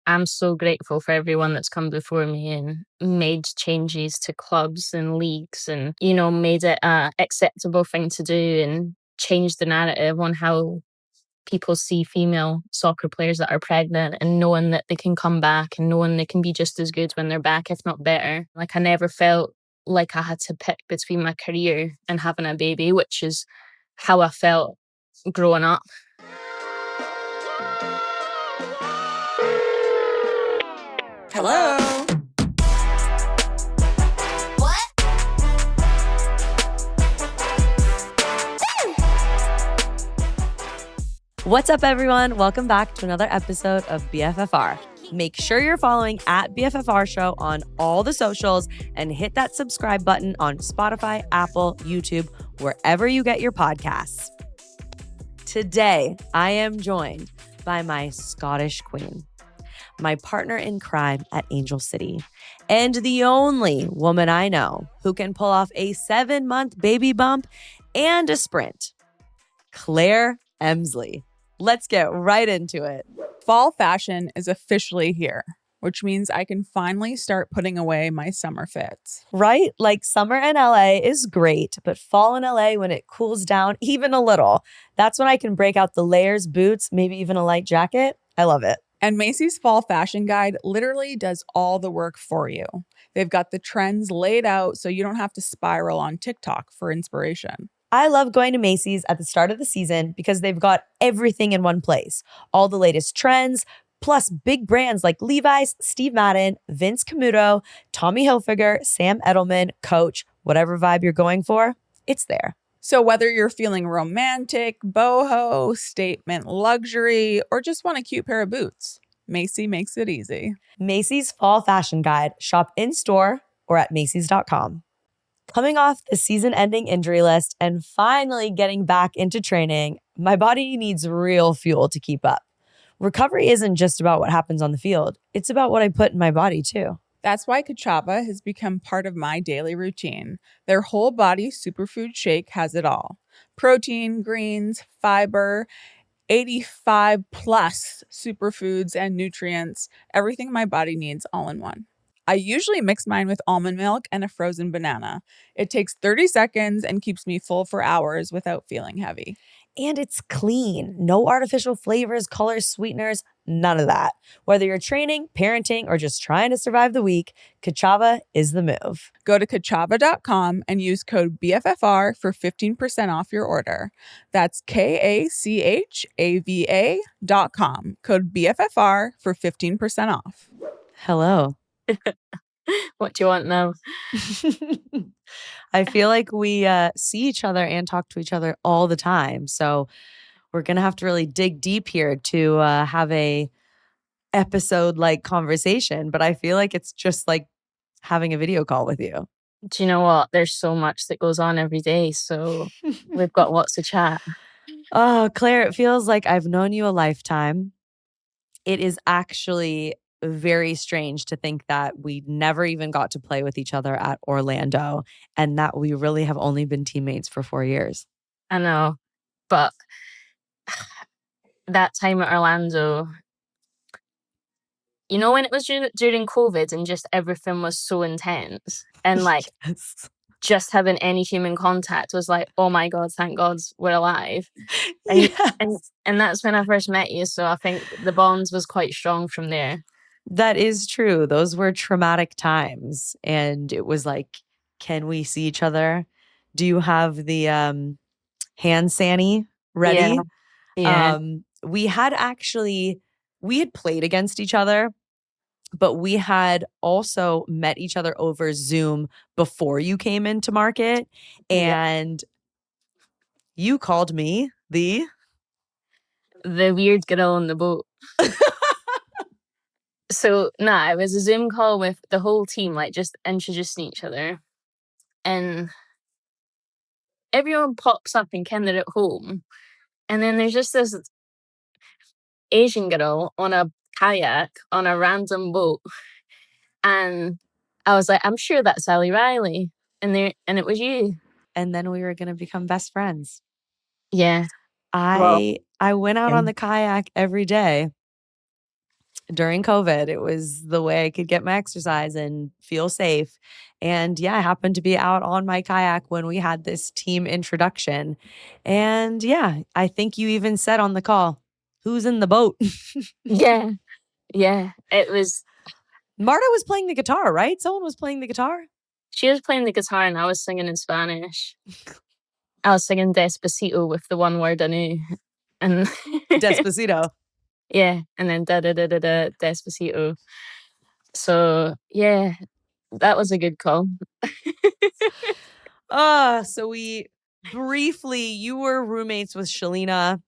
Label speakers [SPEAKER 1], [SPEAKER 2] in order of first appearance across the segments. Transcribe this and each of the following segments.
[SPEAKER 1] I'm so grateful for everyone that's come before me and made changes to clubs and leagues and, made it a acceptable thing to do and changed the narrative on how people see female soccer players that are pregnant, and knowing that they can come back and knowing they can be just as good when they're back, if not better. Like, I never felt like I had to pick between my career and having a baby, which is how I felt growing up.
[SPEAKER 2] Hello. What's up, everyone? Welcome back to another episode of BFFR. Make sure you're following at BFFR Show on all the socials and hit that subscribe button on Spotify, Apple, YouTube, wherever you get your podcasts. Today, I am joined by my Scottish queen, my partner in crime at Angel City, and the only woman I know who can pull off a 7-month baby bump and a sprint, Claire Emslie. Let's get right into it.
[SPEAKER 3] Fall fashion is officially here, which means I can finally start putting away my summer fits.
[SPEAKER 2] Right? Like, summer in LA is great, but fall in LA, when it cools down even a little, that's when I can break out the layers, boots, maybe even a light jacket. I love it.
[SPEAKER 3] And Macy's Fall Fashion Guide literally does all the work for you. They've got the trends laid out so you don't have to spiral on TikTok for inspiration.
[SPEAKER 2] I love going to Macy's at the start of the season because they've got everything in one place. All the latest trends, plus big brands like Levi's, Steve Madden, Vince Camuto, Tommy Hilfiger, Sam Edelman, Coach, whatever vibe you're going for, it's there.
[SPEAKER 3] So whether you're feeling romantic, boho, statement luxury, or just want a cute pair of boots, Macy makes it easy.
[SPEAKER 2] Macy's Fall Fashion Guide. Shop in-store or at Macys.com. Coming off the season-ending injury list and finally getting back into training, my body needs real fuel to keep up. Recovery isn't just about what happens on the field. It's about what I put in my body, too.
[SPEAKER 3] That's why Kachava has become part of my daily routine. Their whole body superfood shake has it all. Protein, greens, fiber, 85 plus superfoods and nutrients, everything my body needs all in one. I usually mix mine with almond milk and a frozen banana. It takes 30 seconds and keeps me full for hours without feeling heavy.
[SPEAKER 2] And it's clean. No artificial flavors, colors, sweeteners, none of that. Whether you're training, parenting, or just trying to survive the week, Kachava is the move.
[SPEAKER 3] Go to kachava.com and use code BFFR for 15% off your order. That's KACHAVA.com. Code BFFR for 15% off.
[SPEAKER 2] Hello.
[SPEAKER 1] What do you want now?
[SPEAKER 2] I feel like we see each other and talk to each other all the time. So we're going to have to really dig deep here to have a episode-like conversation. But I feel like it's just like having a video call with you.
[SPEAKER 1] Do you know what? There's so much that goes on every day, so we've got lots to chat.
[SPEAKER 2] Oh, Claire, it feels like I've known you a lifetime. It is actually very strange to think that we never even got to play with each other at Orlando and that we really have only been teammates for 4 years.
[SPEAKER 1] I know, but that time at Orlando, when it was during COVID and just everything was so intense and like
[SPEAKER 2] Yes.
[SPEAKER 1] just having any human contact was like, oh my God, thank God we're alive. And,
[SPEAKER 2] Yes.
[SPEAKER 1] and that's when I first met you. So I think the bonds was quite strong from there.
[SPEAKER 2] That is true. Those were traumatic times. And it was like, can we see each other? Do you have the hand sani ready?
[SPEAKER 1] Yeah.
[SPEAKER 2] We had played against each other, but we had also met each other over Zoom before you came into market. And you called me the
[SPEAKER 1] weird girl on the boat. So, it was a Zoom call with the whole team, like just introducing each other. And everyone pops up and kind of at home. And then there's just this Asian girl on a kayak on a random boat. And I was like, I'm sure that's Sally Riley. And it was you.
[SPEAKER 2] And then we were going to become best friends.
[SPEAKER 1] Yeah.
[SPEAKER 2] I went out on the kayak every day. during COVID. It was the way I could get my exercise and feel safe. And yeah, I happened to be out on my kayak when we had this team introduction. And yeah, I think you even said on the call, who's in the boat?
[SPEAKER 1] Yeah. Yeah. It was
[SPEAKER 2] Marta was playing the guitar, right? Someone was playing the guitar.
[SPEAKER 1] She was playing the guitar and I was singing in Spanish. I was singing Despacito with the one word I knew. And
[SPEAKER 2] Despacito.
[SPEAKER 1] yeah, and then da da da da da Despacito. So yeah, that was a good call.
[SPEAKER 2] So we briefly, you were roommates with Shalina,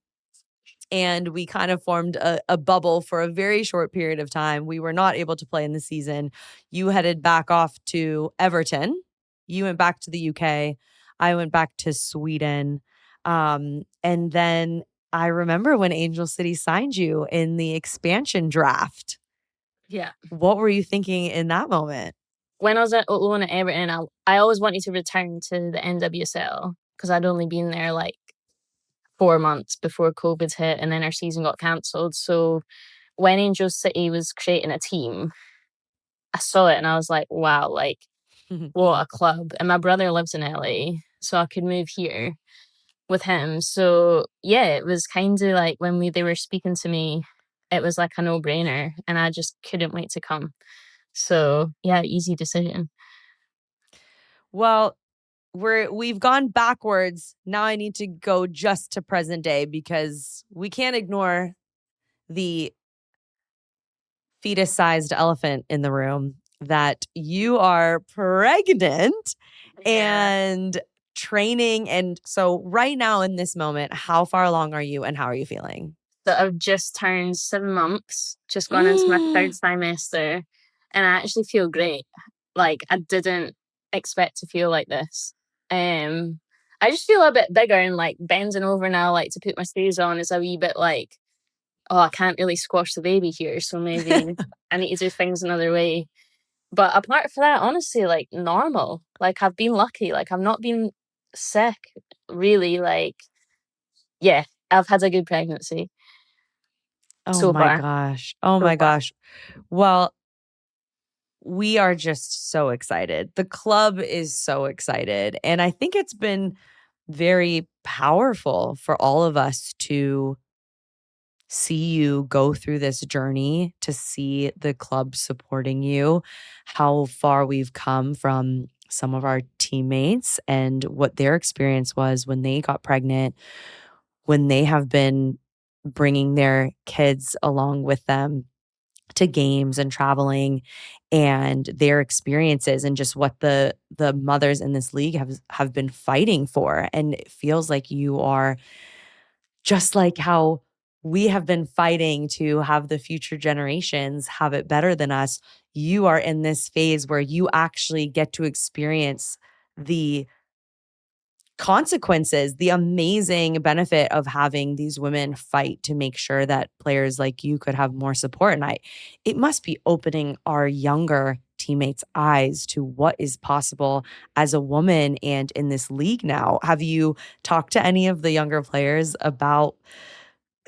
[SPEAKER 2] and we kind of formed a bubble for a very short period of time. We were not able to play in the season. You headed back off to Everton. You went back to the UK. I went back to Sweden. And then I remember when Angel City signed you in the expansion draft.
[SPEAKER 1] Yeah.
[SPEAKER 2] What were you thinking in that moment?
[SPEAKER 1] When I was at loan at Everton, I always wanted to return to the NWSL because I'd only been there like 4 months before COVID hit and then our season got cancelled. So when Angel City was creating a team, I saw it and I was like, wow, like what a club. And my brother lives in LA, so I could move here with him. So yeah, it was kind of like when they were speaking to me, it was like a no-brainer and I just couldn't wait to come. So yeah, easy decision.
[SPEAKER 2] Well, we've gone backwards. Now I need to go just to present day because we can't ignore the fetus-sized elephant in the room that you are pregnant and training. And so right now in this moment, how far along are you and how are you feeling?
[SPEAKER 1] So I've just turned 7 months, just gone into my third trimester, and I actually feel great. Like I didn't expect to feel like this. I just feel a bit bigger and like bending over now, like to put my shoes on is a wee bit like, oh, I can't really squash the baby here, so maybe I need to do things another way. But apart from that, honestly, like normal. Like I've been lucky. Like I've not been sick, really. Like yeah, I've had a good pregnancy
[SPEAKER 2] Oh
[SPEAKER 1] so
[SPEAKER 2] my
[SPEAKER 1] far.
[SPEAKER 2] gosh. Oh
[SPEAKER 1] So
[SPEAKER 2] my
[SPEAKER 1] far.
[SPEAKER 2] gosh. Well, we are just so excited. The club is so excited. And I think it's been very powerful for all of us to see you go through this journey, to see the club supporting you, how far we've come from some of our teammates and what their experience was when they got pregnant, when they have been bringing their kids along with them to games and traveling and their experiences and just what the mothers in this league have been fighting for. And it feels like you are just like how we have been fighting to have the future generations have it better than us. You are in this phase where you actually get to experience the consequences, the amazing benefit of having these women fight to make sure that players like you could have more support. And it must be opening our younger teammates' eyes to what is possible as a woman and in this league now. Have you talked to any of the younger players about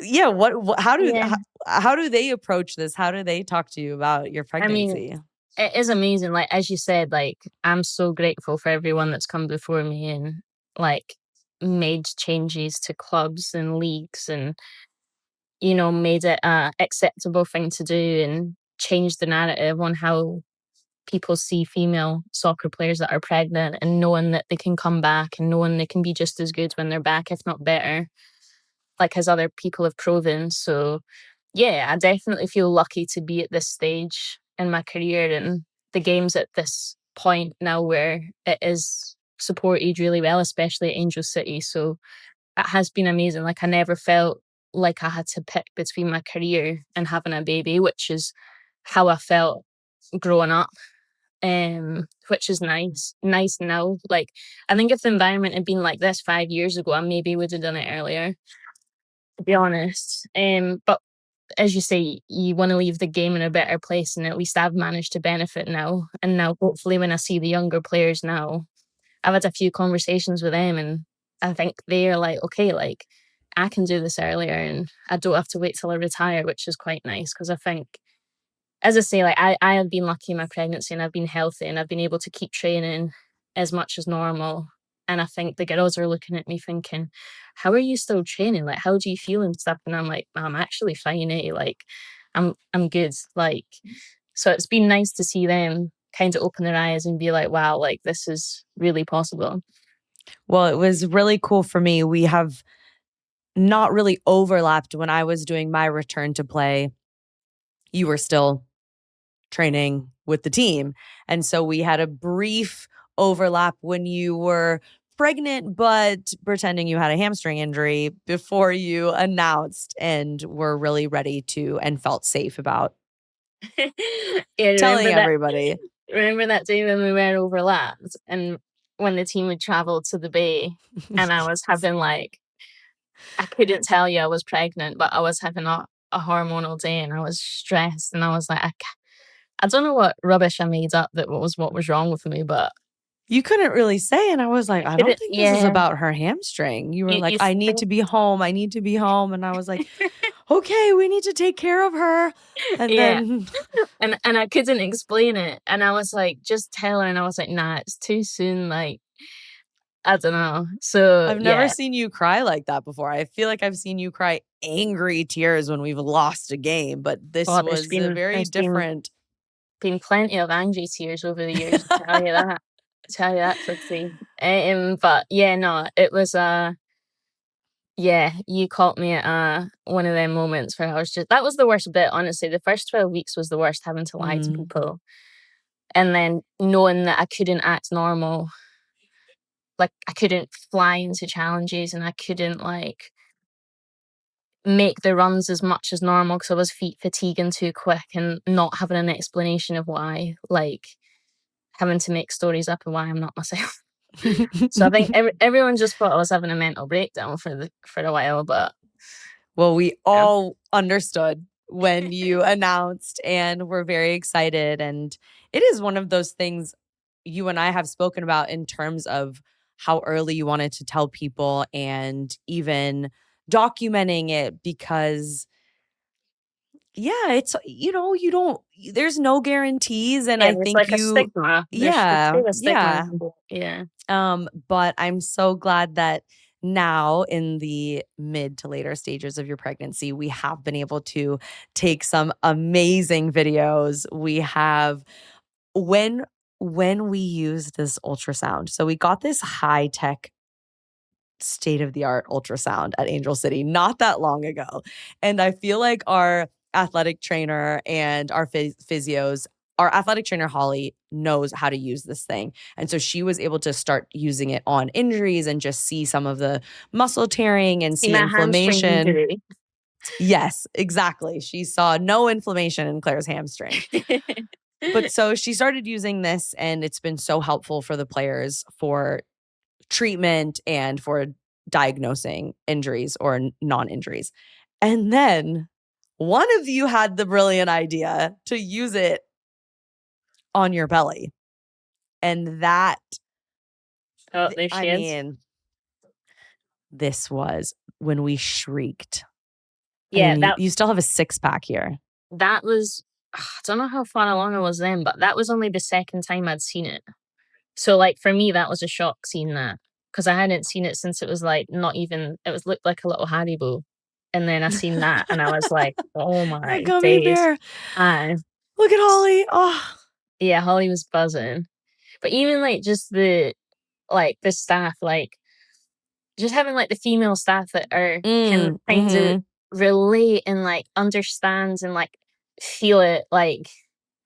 [SPEAKER 1] yeah.
[SPEAKER 2] how do they approach this? How do they talk to you about your
[SPEAKER 1] I mean,
[SPEAKER 2] pregnancy?
[SPEAKER 1] it is amazing. Like as you said, like I'm so grateful for everyone that's come before me and like made changes to clubs and leagues and made it a acceptable thing to do and changed the narrative on how people see female soccer players that are pregnant and knowing that they can come back and knowing they can be just as good when they're back, if not better, like as other people have proven. So yeah, I definitely feel lucky to be at this stage in my career and the game's at this point now where it is supported really well, especially at Angel City. So it has been amazing. Like I never felt like I had to pick between my career and having a baby, which is how I felt growing up. Which is nice now. Like I think if the environment had been like this 5 years ago, I maybe would have done it earlier, to be honest. But as you say, you want to leave the game in a better place, and at least I've managed to benefit now. And now, hopefully, when I see the younger players now, I've had a few conversations with them, and I think they're like, okay, like I can do this earlier, and I don't have to wait till I retire, which is quite nice because I think as I say, like I have been lucky in my pregnancy and I've been healthy and I've been able to keep training as much as normal. And I think the girls are looking at me thinking, how are you still training? Like, how do you feel and stuff? And I'm like, I'm actually fine, eh? Like, I'm good. Like, so it's been nice to see them kind of open their eyes and be like, wow, like this is really possible.
[SPEAKER 2] Well, it was really cool for me. We have not really overlapped. When I was doing my return to play, you were still training with the team. And so we had a brief overlap when you were pregnant, but pretending you had a hamstring injury before you announced and were really ready to and felt safe about
[SPEAKER 1] Yeah,
[SPEAKER 2] telling everybody.
[SPEAKER 1] remember that day when we were overlapped and when the team would travel to the bay and I was having like, I couldn't tell you I was pregnant, but I was having a hormonal day and I was stressed and I was like, I don't know what rubbish I made up that was what was wrong with me, but
[SPEAKER 2] You couldn't really say. And I was like, I don't think this is about her hamstring. You were like,
[SPEAKER 1] you
[SPEAKER 2] I need to be home. I need to be home. And I was like, okay, we need to take care of her. And
[SPEAKER 1] yeah.
[SPEAKER 2] then
[SPEAKER 1] And I couldn't explain it. And I was like, just tell her. And I was like, nah, it's too soon. Like, I don't know. So
[SPEAKER 2] I've never seen you cry like that before. I feel like I've seen you cry angry tears when we've lost a game, but this was very different.
[SPEAKER 1] Been plenty of angry tears over the years. Tell you that. Tell you that for free. But yeah, no, it was yeah, you caught me at one of them moments where I was just, that was the worst bit, honestly. The first 12 weeks was the worst, having to lie to people. And then knowing that I couldn't act normal. Like I couldn't fly into challenges and I couldn't like make the runs as much as normal because I was feet fatiguing too quick and not having an explanation of why, like having to make stories up of why I'm not myself. So I think everyone just thought I was having a mental breakdown for a while, but
[SPEAKER 2] well, we all understood when you announced and we're very excited. And it is one of those things you and I have spoken about in terms of how early you wanted to tell people and even documenting it because it's, you don't, there's no guarantees. And I think
[SPEAKER 1] like a stigma. There's a stigma. Yeah.
[SPEAKER 2] But I'm so glad that now in the mid to later stages of your pregnancy, we have been able to take some amazing videos. We have when we use this ultrasound. So we got this high tech state of the art ultrasound at Angel City not that long ago. And I feel like our athletic trainer and our physios, our athletic trainer, Holly, knows how to use this thing. And so she was able to start using it on injuries and just see some of the muscle tearing and see inflammation. Yes, exactly. She saw no inflammation in Claire's hamstring. But so she started using this and it's been so helpful for the players for treatment and for diagnosing injuries or non-injuries. And then one of you had the brilliant idea to use it on your belly. And that, this was when we shrieked. Yeah, you still have a 6-pack here.
[SPEAKER 1] That was, I don't know how far along I was then, but that was only the second time I'd seen it. So like for me, that was a shock seeing that because I hadn't seen it since it was like not even, it was looked like a little Haribo. And then I seen that and I was like, oh my
[SPEAKER 2] gummy bear. Look at Holly. Oh.
[SPEAKER 1] Yeah, Holly was buzzing. But even like just the staff, like just having like the female staff that are can kind of relate and like understand and like feel it, like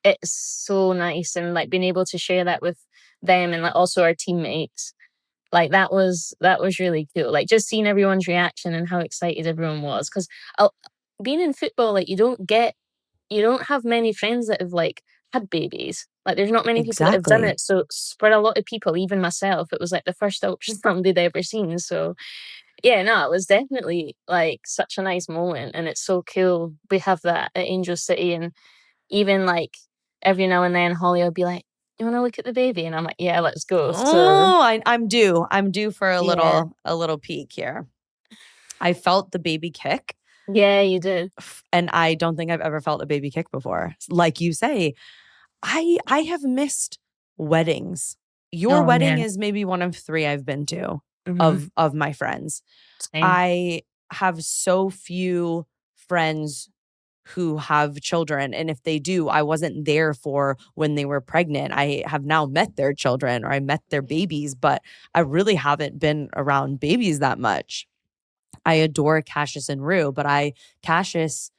[SPEAKER 1] it's so nice. And like being able to share that with them and like also our teammates, like that was really cool. Like just seeing everyone's reaction and how excited everyone was, because being in football, like you don't have many friends that have like had babies. Like there's not many people that have done it. So for a lot of people, even myself, it was like the first ultrasound they'd ever seen. So yeah, no, it was definitely like such a nice moment. And it's so cool we have that at Angel City. And even like every now and then Holly will be like, you want to look at the baby? And I'm like, yeah, let's go.
[SPEAKER 2] I'm due for a little peek here. I felt the baby kick.
[SPEAKER 1] Yeah, you did.
[SPEAKER 2] And I don't think I've ever felt a baby kick before. Like you say, I have missed weddings. Your
[SPEAKER 1] Oh,
[SPEAKER 2] wedding
[SPEAKER 1] yeah.
[SPEAKER 2] is maybe one of 3 I've been to
[SPEAKER 1] Mhm.
[SPEAKER 2] of my friends.
[SPEAKER 1] Same.
[SPEAKER 2] I have so few friends who have children, and if they do, I wasn't there for when they were pregnant. I have now met their children or I met their babies, but I really haven't been around babies that much. I adore Cassius and Rue, but Cassius,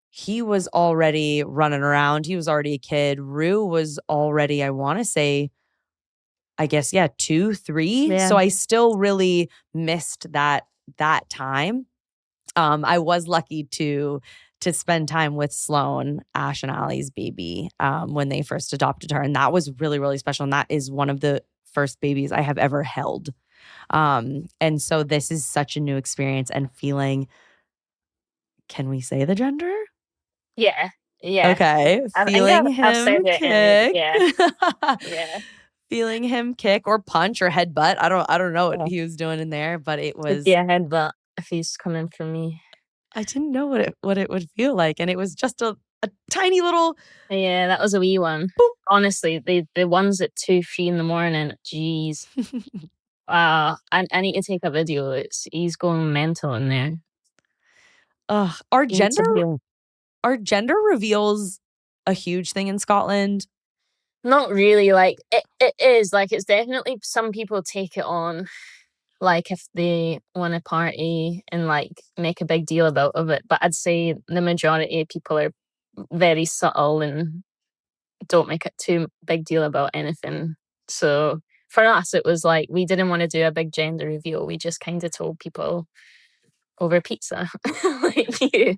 [SPEAKER 2] he was already running around. He was already a kid. Rue was already, I want to say, I guess, yeah, 2, 3.
[SPEAKER 1] Yeah.
[SPEAKER 2] So I still really missed that time. I was lucky to spend time with Sloan, Ash and Allie's baby, when they first adopted her. And that was really, really special. And that is one of the first babies I have ever held. And so this is such a new experience and feeling, can we say the gender?
[SPEAKER 1] Yeah. Yeah.
[SPEAKER 2] Okay.
[SPEAKER 1] I think
[SPEAKER 2] Feeling
[SPEAKER 1] I've said
[SPEAKER 2] him
[SPEAKER 1] it in
[SPEAKER 2] kick.
[SPEAKER 1] yeah. Yeah.
[SPEAKER 2] Feeling him kick or punch or headbutt. I don't know what
[SPEAKER 1] Yeah.
[SPEAKER 2] he was doing in there, but it
[SPEAKER 1] Could
[SPEAKER 2] was
[SPEAKER 1] be a headbutt if he's coming for me.
[SPEAKER 2] I didn't know what it would feel like. And it was just a tiny little
[SPEAKER 1] Yeah, that was a wee one.
[SPEAKER 2] boop.
[SPEAKER 1] Honestly, the ones at 2, 3 in the morning, jeez. I need to take a video. He's going mental in there.
[SPEAKER 2] Ugh.
[SPEAKER 1] He needs a video.
[SPEAKER 2] Are gender reveals a huge thing in Scotland?
[SPEAKER 1] Not really, like, it is, like, it's definitely some people take it on, like, if they wanna party and, like, make a big deal about of it, but I'd say the majority of people are very subtle and don't make it too big deal about anything. So, for us, it was like, we didn't wanna do a big gender reveal, we just kinda told people over pizza, like you.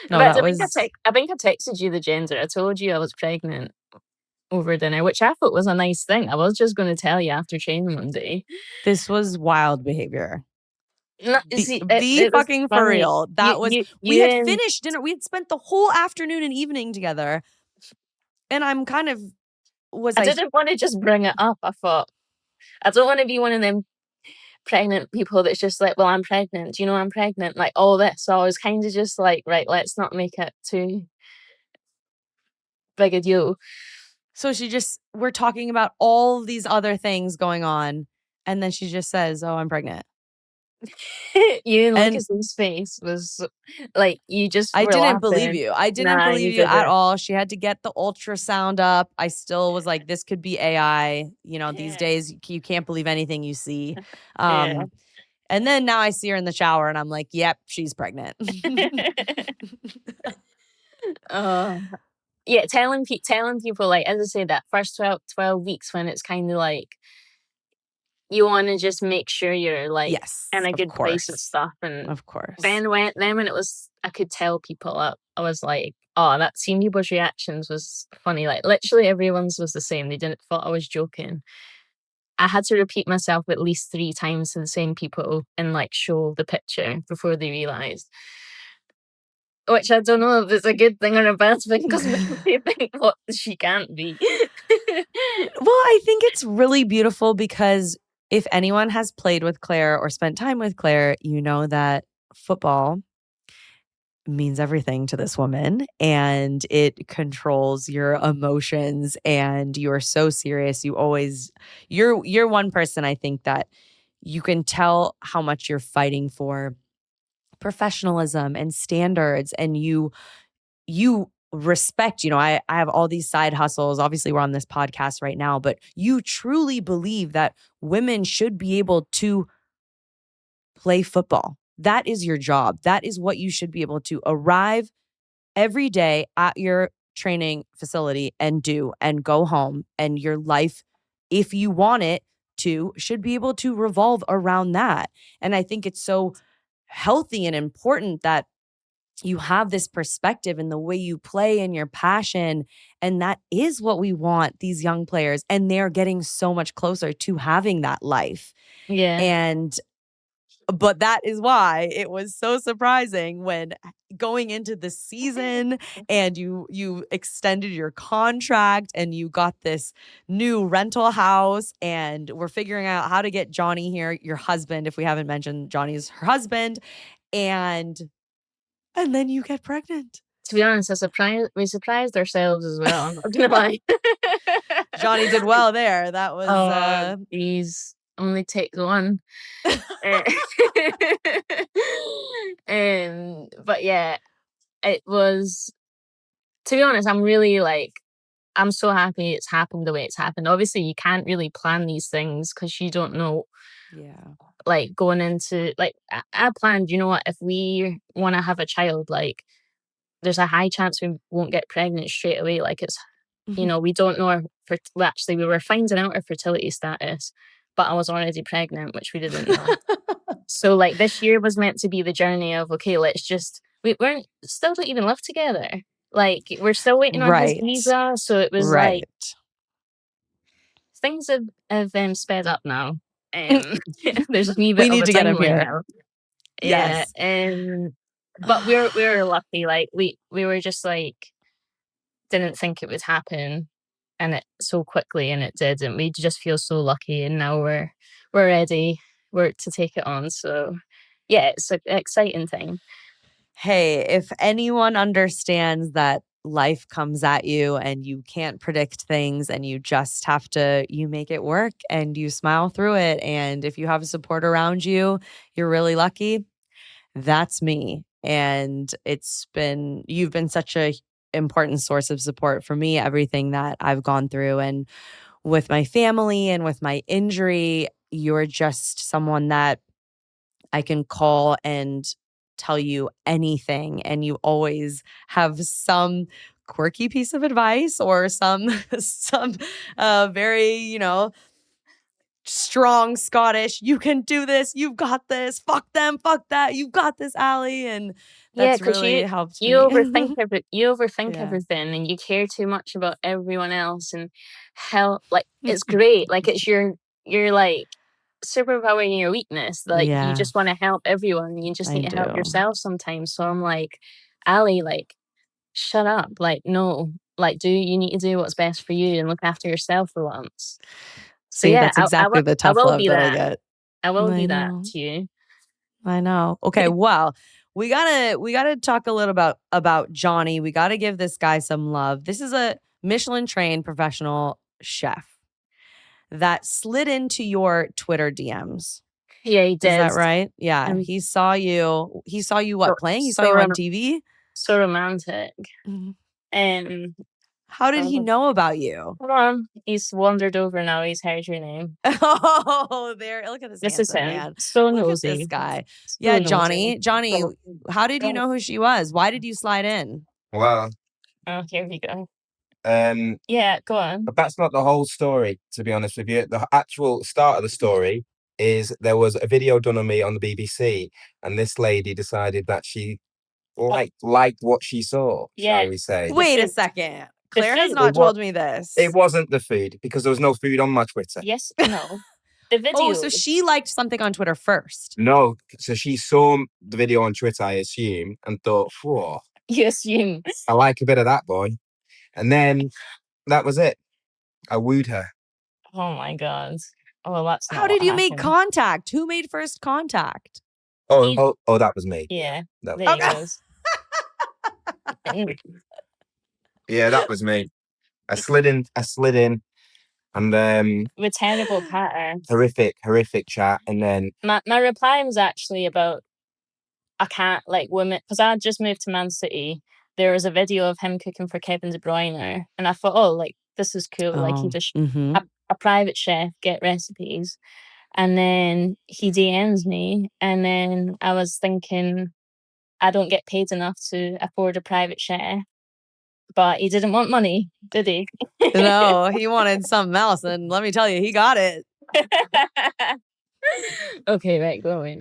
[SPEAKER 2] No,
[SPEAKER 1] But
[SPEAKER 2] that was
[SPEAKER 1] I think I texted you the gender, I told you I was pregnant over dinner, which I thought was a nice thing. I was just gonna tell you after training one day.
[SPEAKER 2] this was wild behavior.
[SPEAKER 1] No, see,
[SPEAKER 2] Be
[SPEAKER 1] it was
[SPEAKER 2] fucking for
[SPEAKER 1] funny.
[SPEAKER 2] real. That was we
[SPEAKER 1] You
[SPEAKER 2] had
[SPEAKER 1] and
[SPEAKER 2] finished dinner. We had spent the whole afternoon and evening together. And I'm kind of was
[SPEAKER 1] I
[SPEAKER 2] I
[SPEAKER 1] didn't wanna just bring it up. I thought, I don't wanna be one of them pregnant people that's just like, "Well, I'm pregnant. Do you know I'm pregnant?" Like, all this. So I was kinda just like, "Right, let's not make it too big a deal."
[SPEAKER 2] so she just we're talking about all these other things going on. And then she just says, "Oh, I'm pregnant."
[SPEAKER 1] You and
[SPEAKER 2] And
[SPEAKER 1] Lucas's face was like, you just
[SPEAKER 2] I
[SPEAKER 1] were
[SPEAKER 2] didn't believe
[SPEAKER 1] laughing.
[SPEAKER 2] you. I didn't
[SPEAKER 1] Nah,
[SPEAKER 2] believe
[SPEAKER 1] you
[SPEAKER 2] you at
[SPEAKER 1] didn't.
[SPEAKER 2] all. She had to get the ultrasound up. I still was like, this could be AI. You know, these
[SPEAKER 1] Yeah.
[SPEAKER 2] days you can't believe anything you see.
[SPEAKER 1] Yeah.
[SPEAKER 2] And then now I see her in the shower and I'm like, yep, she's pregnant.
[SPEAKER 1] Uh, yeah, telling people, like, as I say, that first 12 weeks when it's kinda like, you wanna just make sure you're, like, in
[SPEAKER 2] Yes,
[SPEAKER 1] a
[SPEAKER 2] of
[SPEAKER 1] good place and
[SPEAKER 2] course.
[SPEAKER 1] stuff, and
[SPEAKER 2] Of course.
[SPEAKER 1] then when it was I could tell people, I was like, "Oh, that seeing people's reactions was funny," like, literally everyone's was the same, they didn't thought I was joking. I had to repeat myself at least 3 times to the same people and, like, show the picture before they realized. Which I don't know if it's a good thing or a bad thing, 'cause maybe they think, "What? She can't be."
[SPEAKER 2] Well, I think it's really beautiful because if anyone has played with Claire or spent time with Claire, you know that football means everything to this woman and it controls your emotions and you're so serious. You're one person I think that you can tell how much you're fighting for professionalism and standards and you respect, I have all these side hustles. Obviously, we're on this podcast right now, but you truly believe that women should be able to play football. That is your job. That is what you should be able to arrive every day at your training facility and do and go home. And your life, if you want it to, should be able to revolve around that. And I think it's so healthy and important that you have this perspective in the way you play and your passion. And that is what we want these young players. And they're getting so much closer to having that life.
[SPEAKER 1] Yeah.
[SPEAKER 2] And But that is why it was so surprising when going into the season and you extended your contract and you got this new rental house and we're figuring out how to get Johnny here, your husband, if we haven't mentioned Johnny's her husband, and then you get pregnant.
[SPEAKER 1] To be honest, we surprised ourselves as well. I'm not gonna lie.
[SPEAKER 2] Johnny did well there. That was
[SPEAKER 1] he's only take one. But yeah, it was, to be honest, I'm really like, I'm so happy it's happened the way it's happened. Obviously, you can't really plan these things because you don't know.
[SPEAKER 2] Yeah.
[SPEAKER 1] Like going into, like, I planned, you know what, if we want to have a child, like, there's a high chance we won't get pregnant straight away. Like, it's, you know, we don't know well, actually, we were finding out our fertility status, but I was already pregnant, which we didn't know. So, like, this year was meant to be the journey of, okay, we weren't, still don't even live together. Like, we're still waiting on his visa. So it was like, things have sped up now. There's a wee bit
[SPEAKER 2] we
[SPEAKER 1] of
[SPEAKER 2] need
[SPEAKER 1] a
[SPEAKER 2] to get him
[SPEAKER 1] timeline
[SPEAKER 2] here.
[SPEAKER 1] now.
[SPEAKER 2] Yes.
[SPEAKER 1] Yeah, but we were lucky. Like, we were just like, didn't think it would happen, and it so quickly, and it did, and we just feel so lucky. And now we're ready to take it on. So yeah, it's an exciting thing.
[SPEAKER 2] Hey, if anyone understands that life comes at you and you can't predict things and you just have to, you make it work and you smile through it. And if you have support around you, you're really lucky. That's me. And you've been such a important source of support for me, everything that I've gone through. And with my family and with my injury, you're just someone that I can call and tell you anything, and you always have some quirky piece of advice or some very, strong Scottish, you can do this, you've got this, fuck them, fuck that, you've got this, Allie. And that's really helped
[SPEAKER 1] you
[SPEAKER 2] me.
[SPEAKER 1] You overthink everything, and you care too much about everyone else, and how, like, it's great. Like, it's your like superpower and your weakness. Like, you just want to help everyone. You just need to help yourself sometimes. So I'm like, Allie, like, shut up. Like, no, like, you need to do what's best for you and look after yourself for once. So
[SPEAKER 2] See,
[SPEAKER 1] yeah,
[SPEAKER 2] that's exactly the tough love that I get.
[SPEAKER 1] I will be that to you.
[SPEAKER 2] I know. Okay, well, we gotta talk a little about Johnny. We gotta give this guy some love. This is a Michelin-trained professional chef that slid into your Twitter DMs.
[SPEAKER 1] Yeah, he did.
[SPEAKER 2] Is that right? Yeah, he saw you. He saw you playing? He saw you on TV?
[SPEAKER 1] So romantic. And
[SPEAKER 2] how did he know about you?
[SPEAKER 1] Hold on. He's wandered over now. He's heard your name.
[SPEAKER 2] Oh, there. Look at this handsome man.
[SPEAKER 1] So
[SPEAKER 2] look
[SPEAKER 1] nosy.
[SPEAKER 2] At this guy.
[SPEAKER 1] So
[SPEAKER 2] yeah,
[SPEAKER 1] nosy.
[SPEAKER 2] Johnny, how did you know who she was? Why did you slide in?
[SPEAKER 4] Well.
[SPEAKER 1] Oh, here we go.
[SPEAKER 4] Yeah,
[SPEAKER 1] go on.
[SPEAKER 4] But that's not the whole story, to be honest with you. The actual start of the story is there was a video done on me on the BBC, and this lady decided that she liked what she saw, shall we say.
[SPEAKER 2] Wait a second. Claire has not told me this.
[SPEAKER 4] It wasn't the food, because there was no food on my Twitter.
[SPEAKER 1] Yes, no. The video.
[SPEAKER 2] Oh, so she liked something on Twitter first.
[SPEAKER 4] No, so she saw the video on Twitter, I assume, and thought, whoa.
[SPEAKER 1] You assume.
[SPEAKER 4] I like a bit of that boy. And then that was it. I wooed her.
[SPEAKER 1] Oh my God. Oh, that's not
[SPEAKER 2] How did you
[SPEAKER 1] happened.
[SPEAKER 2] make contact? Who made first contact?
[SPEAKER 4] Oh, that was me.
[SPEAKER 1] Yeah.
[SPEAKER 4] There
[SPEAKER 1] he goes.
[SPEAKER 4] Yeah, that was me. I slid in, and
[SPEAKER 1] with terrible pattern.
[SPEAKER 4] Horrific chat, and then
[SPEAKER 1] my reply was actually about, I can't, like, women, because I had just moved to Man City. There was a video of him cooking for Kevin De Bruyne, and I thought, oh, like, this is cool. Like, he's a private chef, get recipes. And then he DMs me, and then I was thinking, I don't get paid enough to afford a private chef. But he didn't want money, did he?
[SPEAKER 2] No, he wanted something else, and let me tell you, he got it.
[SPEAKER 1] Okay, right, go away.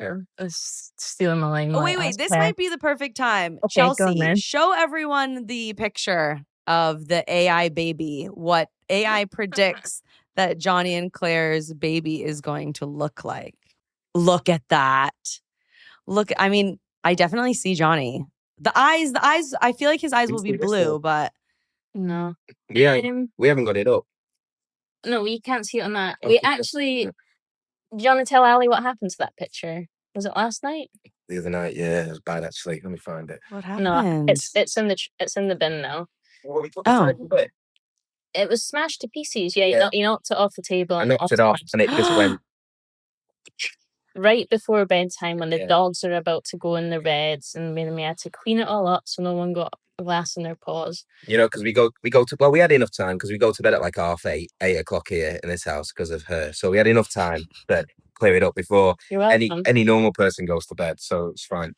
[SPEAKER 1] Stealing my line.
[SPEAKER 2] Oh, wait, this might be the perfect time. Okay, Chelsea, show everyone the picture of the AI baby, what AI predicts that Johnny and Claire's baby is going to look like. Look at that. I mean, I definitely see Johnny. The eyes, I feel like his eyes will be blue, but
[SPEAKER 1] No.
[SPEAKER 4] Yeah, we haven't got it up.
[SPEAKER 1] No, we can't see it on that.
[SPEAKER 4] Oh,
[SPEAKER 1] We
[SPEAKER 4] yeah.
[SPEAKER 1] actually, do you want to tell Ali what happened to that picture? Was it last night?
[SPEAKER 4] The other night, yeah, it was bad actually. Let me find it.
[SPEAKER 2] what
[SPEAKER 1] No,
[SPEAKER 2] happened?
[SPEAKER 1] it's in the bin now.
[SPEAKER 4] Well, we put
[SPEAKER 2] Oh.
[SPEAKER 4] the bit.
[SPEAKER 1] It was smashed to pieces. Yeah,
[SPEAKER 4] Yeah.
[SPEAKER 1] you knocked it off the table.
[SPEAKER 4] I
[SPEAKER 1] and
[SPEAKER 4] knocked it off, and it just went.
[SPEAKER 1] right before bedtime when the
[SPEAKER 4] Yeah.
[SPEAKER 1] dogs are about to go in their beds, and we had to clean it all up so no one got glass in their paws.
[SPEAKER 4] You know, because we go to, well, we had enough time because we go to bed at like 8:30 here in this house because of her. So we had enough time to clear it up before
[SPEAKER 1] You're welcome.
[SPEAKER 4] any normal person goes to bed. So it's fine.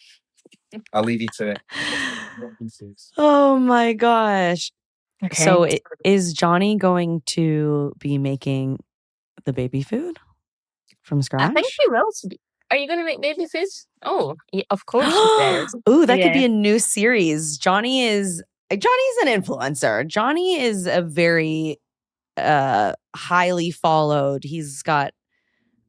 [SPEAKER 4] I'll leave you to it.
[SPEAKER 2] Oh my gosh.
[SPEAKER 1] Okay.
[SPEAKER 2] So is Johnny going to be making the baby food from scratch?
[SPEAKER 1] I think he will. Are you going to make baby foods? Oh, of course he does.
[SPEAKER 2] Ooh, that could
[SPEAKER 1] Yeah.
[SPEAKER 2] be a new series. Johnny's an influencer. Johnny is a very highly followed. He's got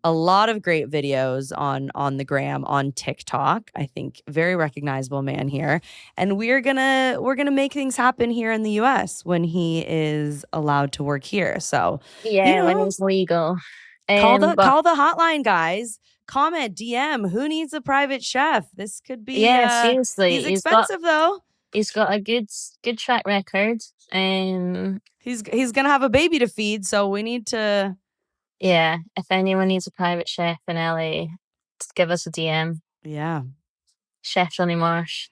[SPEAKER 2] a lot of great videos on the gram, on TikTok. I think very recognizable man here. And we're gonna make things happen here in the US when he is allowed to work here. So
[SPEAKER 1] Yeah, when it's legal.
[SPEAKER 2] call the hotline, guys. Comment, DM. Who needs a private chef? This could be.
[SPEAKER 1] Yeah, seriously.
[SPEAKER 2] He's expensive though.
[SPEAKER 1] He's got a good track record, and
[SPEAKER 2] he's gonna have a baby to feed. So we need to.
[SPEAKER 1] Yeah, if anyone needs a private chef in LA, just give us a DM.
[SPEAKER 2] Yeah,
[SPEAKER 1] Chef Johnny Marsh.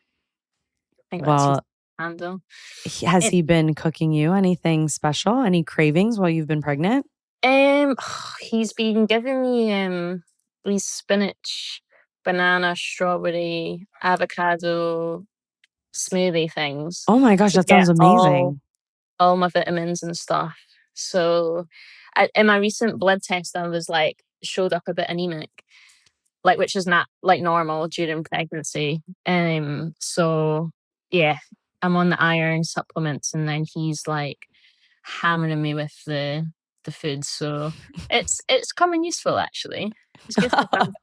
[SPEAKER 1] I think that's his handle.
[SPEAKER 2] Has he been cooking you anything special? Any cravings while you've been pregnant?
[SPEAKER 1] He's been giving me these spinach, banana, strawberry, avocado smoothie things.
[SPEAKER 2] Oh my gosh, that sounds amazing.
[SPEAKER 1] All my vitamins and stuff. So in my recent blood test, I was showed up a bit anemic, which is not normal during pregnancy. So yeah, I'm on the iron supplements, and then he's hammering me with the food. So it's coming useful actually. It's good for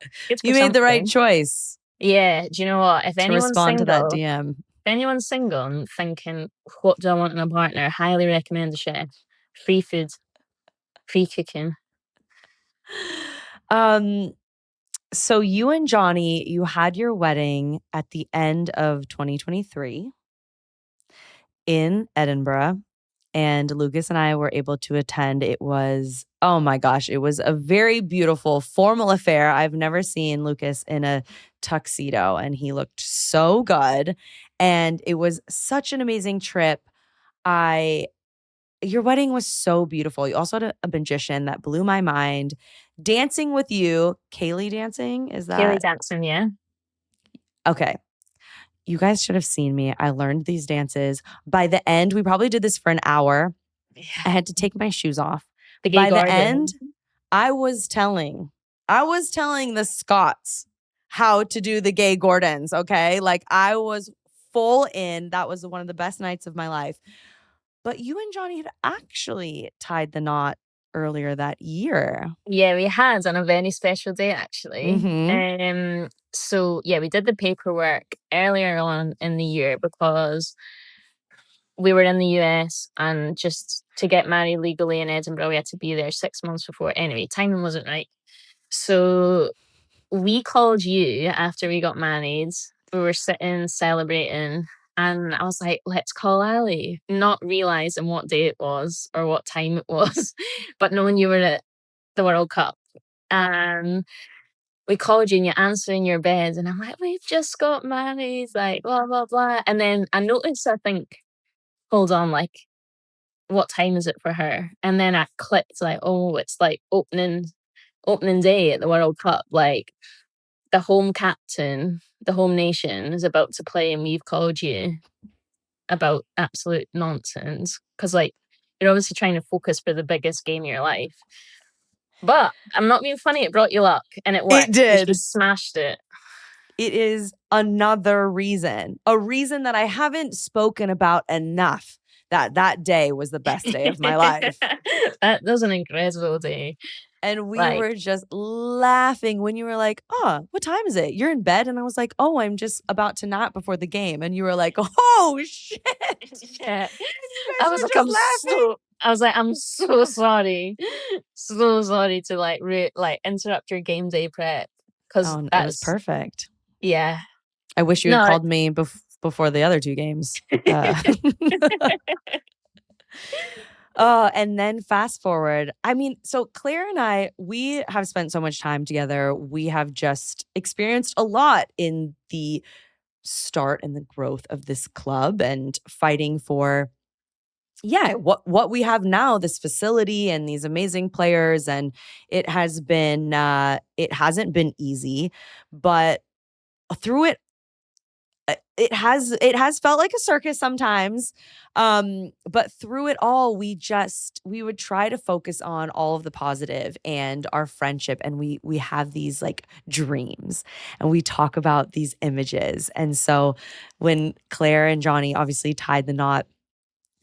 [SPEAKER 2] you made the right choice.
[SPEAKER 1] Yeah. Do you know what? If anyone's
[SPEAKER 2] respond
[SPEAKER 1] single,
[SPEAKER 2] to that DM.
[SPEAKER 1] If anyone's single and thinking, what do I want in a partner? Highly recommend a chef. Free food, free cooking.
[SPEAKER 2] So you and Johnny, you had your wedding at the end of 2023 in Edinburgh, and Lucas and I were able to attend. It was, oh my gosh, it was a very beautiful formal affair. I've never seen Lucas in a tuxedo, and he looked so good. And it was such an amazing trip. Your wedding was so beautiful. You also had a magician that blew my mind. Dancing with you, Kaylee dancing, is that?
[SPEAKER 1] Kaylee dancing, yeah.
[SPEAKER 2] Okay. You guys should have seen me. I learned these dances. By the end, we probably did this for an hour. Yeah. I had to take my shoes off. By the end, I was telling the Scots how to do the gay Gordons, okay? I was full in. That was one of the best nights of my life. But you and Johnny had actually tied the knot earlier that year.
[SPEAKER 1] Yeah, we had on a very special day, actually.
[SPEAKER 2] Mm-hmm.
[SPEAKER 1] So, yeah, we did the paperwork earlier on in the year because we were in the US, and just to get married legally in Edinburgh, we had to be there 6 months before. Anyway, timing wasn't right. So we called you after we got married. We were sitting celebrating, and I was like, let's call Ali, not realizing what day it was or what time it was, but knowing you were at the World Cup. And we called you, and you're answering your bed, and I'm like, we've just got married, blah, blah, blah. And then I noticed, I think, hold on, what time is it for her? And then I clicked, oh, it's opening day at the World Cup. The home captain, the home nation is about to play, and we've called you about absolute nonsense because you're obviously trying to focus for the biggest game of your life. But I'm not being funny, it brought you luck, and it worked.
[SPEAKER 2] It did.
[SPEAKER 1] You smashed it.
[SPEAKER 2] It is another reason, a reason that I haven't spoken about enough, that day was the best day of my life.
[SPEAKER 1] That was an incredible day.
[SPEAKER 2] And we
[SPEAKER 1] Like-
[SPEAKER 2] were just laughing when you were like, "Oh, what time is it? You're in bed?" And I was like, "Oh, I'm just about to nap before the game." And you were like, "Oh shit!"
[SPEAKER 1] Yeah.
[SPEAKER 2] I
[SPEAKER 1] I was like, I'm so sorry, so sorry to like interrupt your game day prep because
[SPEAKER 2] Oh, it was perfect.
[SPEAKER 1] Yeah.
[SPEAKER 2] I wish you
[SPEAKER 1] No,
[SPEAKER 2] had called me before the other 2 games. And then fast forward. I mean, so Claire and I, we have spent so much time together. We have just experienced a lot in the start and the growth of this club and fighting for what we have now, this facility and these amazing players. And it hasn't been easy, but through it, it has felt like a circus sometimes. But through it all, we would try to focus on all of the positive and our friendship. And we have these like dreams and we talk about these images. And so when Claire and Johnny obviously tied the knot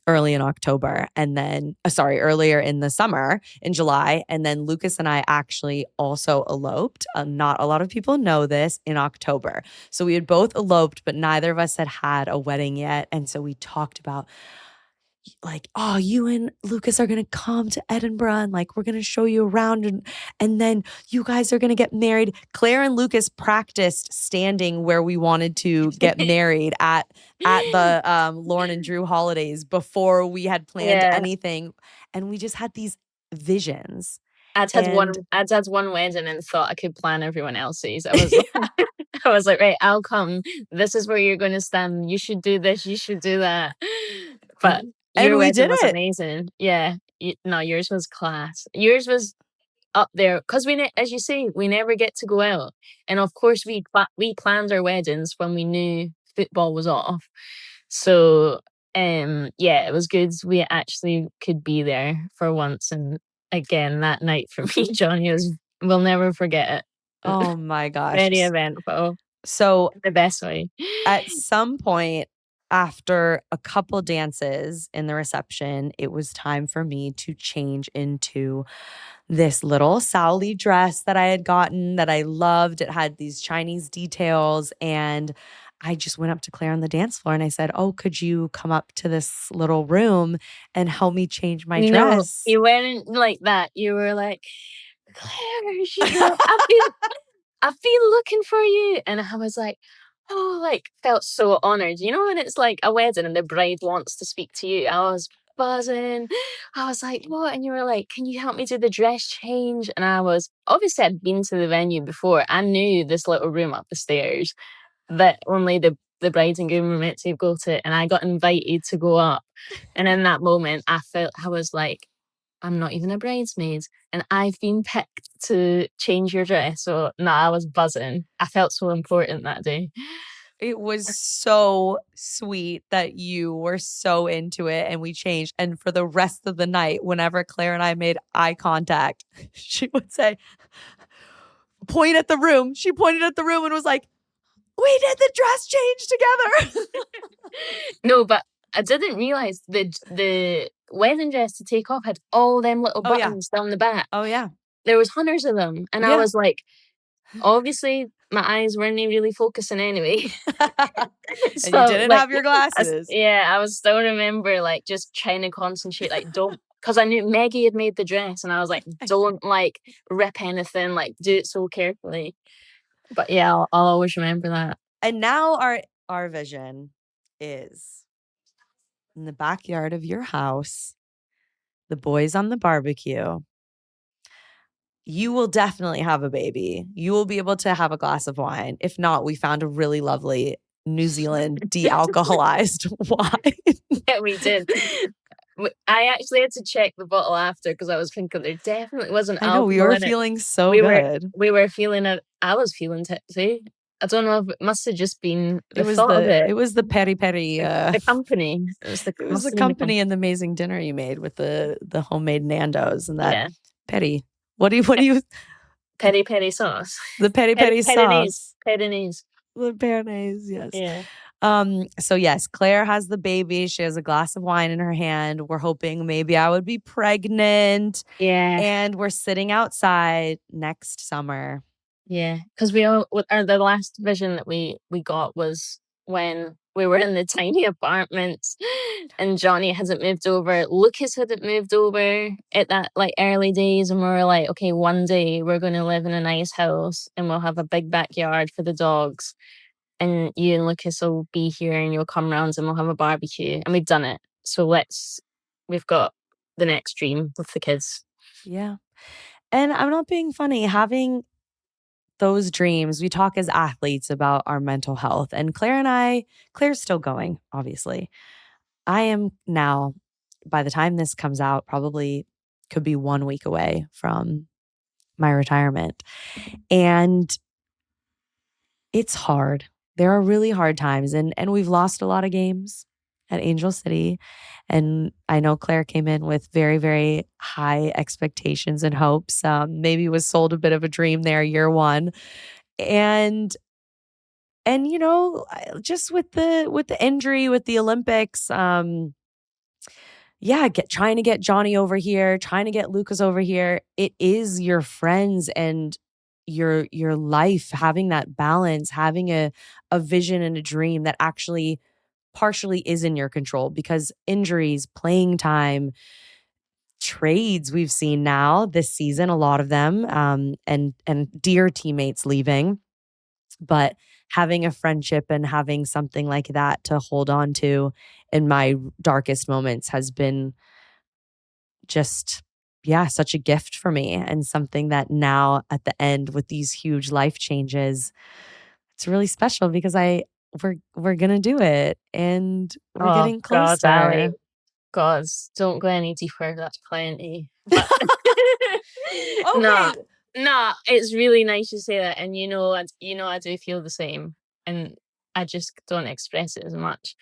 [SPEAKER 2] early in October and then, earlier in the summer in July. And then Lucas and I actually also eloped. Not a lot of people know this, in October. So we had both eloped, but neither of us had a wedding yet. And so we talked about like, oh, you and Lucas are going to come to Edinburgh and like, we're going to show you around and then you guys are going to get married. Claire and Lucas practiced standing where we wanted to get married at the Lauren and Drew holidays before we had planned anything. And we just had these visions.
[SPEAKER 1] I'd had one wedding and thought I could plan everyone else's. I was like, right, I'll come. This is where you're going to stand. You should do this. You should do that. But your wedding was amazing. Yeah. Yours was class. Yours was up there because as you say, we never get to go out. And of course, we planned our weddings when we knew football was off. So, it was good. We actually could be there for once. And again, that night for me, Johnny, we'll never forget it.
[SPEAKER 2] Oh my gosh.
[SPEAKER 1] Very eventful.
[SPEAKER 2] So
[SPEAKER 1] the best way.
[SPEAKER 2] At some point after a couple dances in the reception, it was time for me to change into this little Saoli dress that I had gotten that I loved. It had these Chinese details. And I just went up to Claire on the dance floor and I said, "Oh, could you come up to this little room and help me change my dress?"
[SPEAKER 1] No, you weren't like that. You were like, "Claire, I've been looking for you." And I was like, felt so honored. You know, when it's like a wedding and the bride wants to speak to you. I was buzzing. I was like, "What?" And you were like, "Can you help me do the dress change?" And obviously I'd been to the venue before. I knew this little room up the stairs that only the bride and groom were meant to go to. And I got invited to go up. And in that moment, I was like, I'm not even a bridesmaid and I've been picked to change your dress. So I was buzzing. I felt so important that day.
[SPEAKER 2] It was so sweet that you were so into it and we changed. And for the rest of the night, whenever Claire and I made eye contact, she would say, point at the room. She pointed at the room and was like, "We did the dress change together."
[SPEAKER 1] No, but I didn't realize the wedding dress to take off had all them little buttons down the back.
[SPEAKER 2] Oh, yeah.
[SPEAKER 1] There was hundreds of them. And I was like, obviously, my eyes weren't really focusing anyway.
[SPEAKER 2] And you didn't have your glasses.
[SPEAKER 1] I was still remember like just trying to concentrate, like don't, because I knew Maggie had made the dress and I was like, don't like rip anything, like do it so carefully. But yeah, I'll always remember that.
[SPEAKER 2] And now our vision is in the backyard of your house, the boys on the barbecue. You will definitely have a baby. You will be able to have a glass of wine. If not, we found a really lovely New Zealand de-alcoholized wine.
[SPEAKER 1] Yeah, we did. I actually had to check the bottle after because I was thinking there definitely wasn't alcohol.
[SPEAKER 2] I know, we were feeling so good.
[SPEAKER 1] We were feeling it. I was feeling tipsy. I don't know if it must have just been
[SPEAKER 2] it was the peri peri.
[SPEAKER 1] The company. It was the
[SPEAKER 2] company and the amazing dinner you made with the homemade Nando's and that peri. What do you?
[SPEAKER 1] Peri peri sauce.
[SPEAKER 2] The peri peri sauce.
[SPEAKER 1] Peronese.
[SPEAKER 2] The Peronese, yes.
[SPEAKER 1] Yeah.
[SPEAKER 2] So yes, Claire has the baby. She has a glass of wine in her hand. We're hoping maybe I would be pregnant.
[SPEAKER 1] Yeah.
[SPEAKER 2] And we're sitting outside next summer.
[SPEAKER 1] Yeah, because the last vision that we got was when we were in the tiny apartments and Johnny hasn't moved over. Lucas hadn't moved over at that like early days, and we were like, okay, one day we're going to live in a nice house and we'll have a big backyard for the dogs, and you and Lucas will be here and you'll come round and we'll have a barbecue, and we've done it. So we've got the next dream with the kids.
[SPEAKER 2] Yeah. And I'm not being funny. Having those dreams, we talk as athletes about our mental health. And Claire's still going, obviously. I am now, by the time this comes out, probably could be 1 week away from my retirement. And it's hard. There are really hard times. And we've lost a lot of games at Angel City. And I know Claire came in with very, very high expectations and hopes. Maybe was sold a bit of a dream there year one. And you know, just with the injury, with the Olympics, trying to get Johnny over here, trying to get Lucas over here. It is your friends and your life, having that balance, having a vision and a dream that actually partially is in your control, because injuries, playing time, trades we've seen now this season, a lot of them, and dear teammates leaving. But having a friendship and having something like that to hold on to in my darkest moments has been just, such a gift for me, and something that now at the end with these huge life changes, it's really special because we're gonna do it and we're
[SPEAKER 1] Oh
[SPEAKER 2] getting
[SPEAKER 1] God,
[SPEAKER 2] closer.
[SPEAKER 1] Ali. God, don't go any deeper. That's plenty. But
[SPEAKER 2] Okay.
[SPEAKER 1] nah, it's really nice to say that, and I do feel the same, and I just don't express it as much.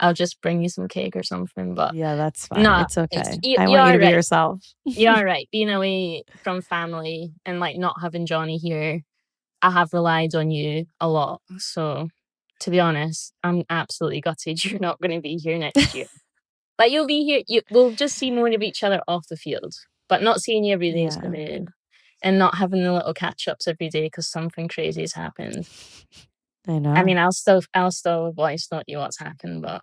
[SPEAKER 1] I'll just bring you some cake or something, but
[SPEAKER 2] Yeah, that's fine.
[SPEAKER 1] nah,
[SPEAKER 2] It's okay.
[SPEAKER 1] you,
[SPEAKER 2] I want you
[SPEAKER 1] you're
[SPEAKER 2] to be
[SPEAKER 1] right.
[SPEAKER 2] yourself.
[SPEAKER 1] You're right. Being away from family and like not having Johnny here, I have relied on you a lot. So, to be honest, I'm absolutely gutted you're not going to be here next year. Like you'll be here. We'll just see more of each other off the field, but not seeing you every day is
[SPEAKER 2] Yeah.
[SPEAKER 1] gonna, and not having the little catch ups every day because something crazy has happened.
[SPEAKER 2] I know.
[SPEAKER 1] I mean, I'll still voice note you what's happened, but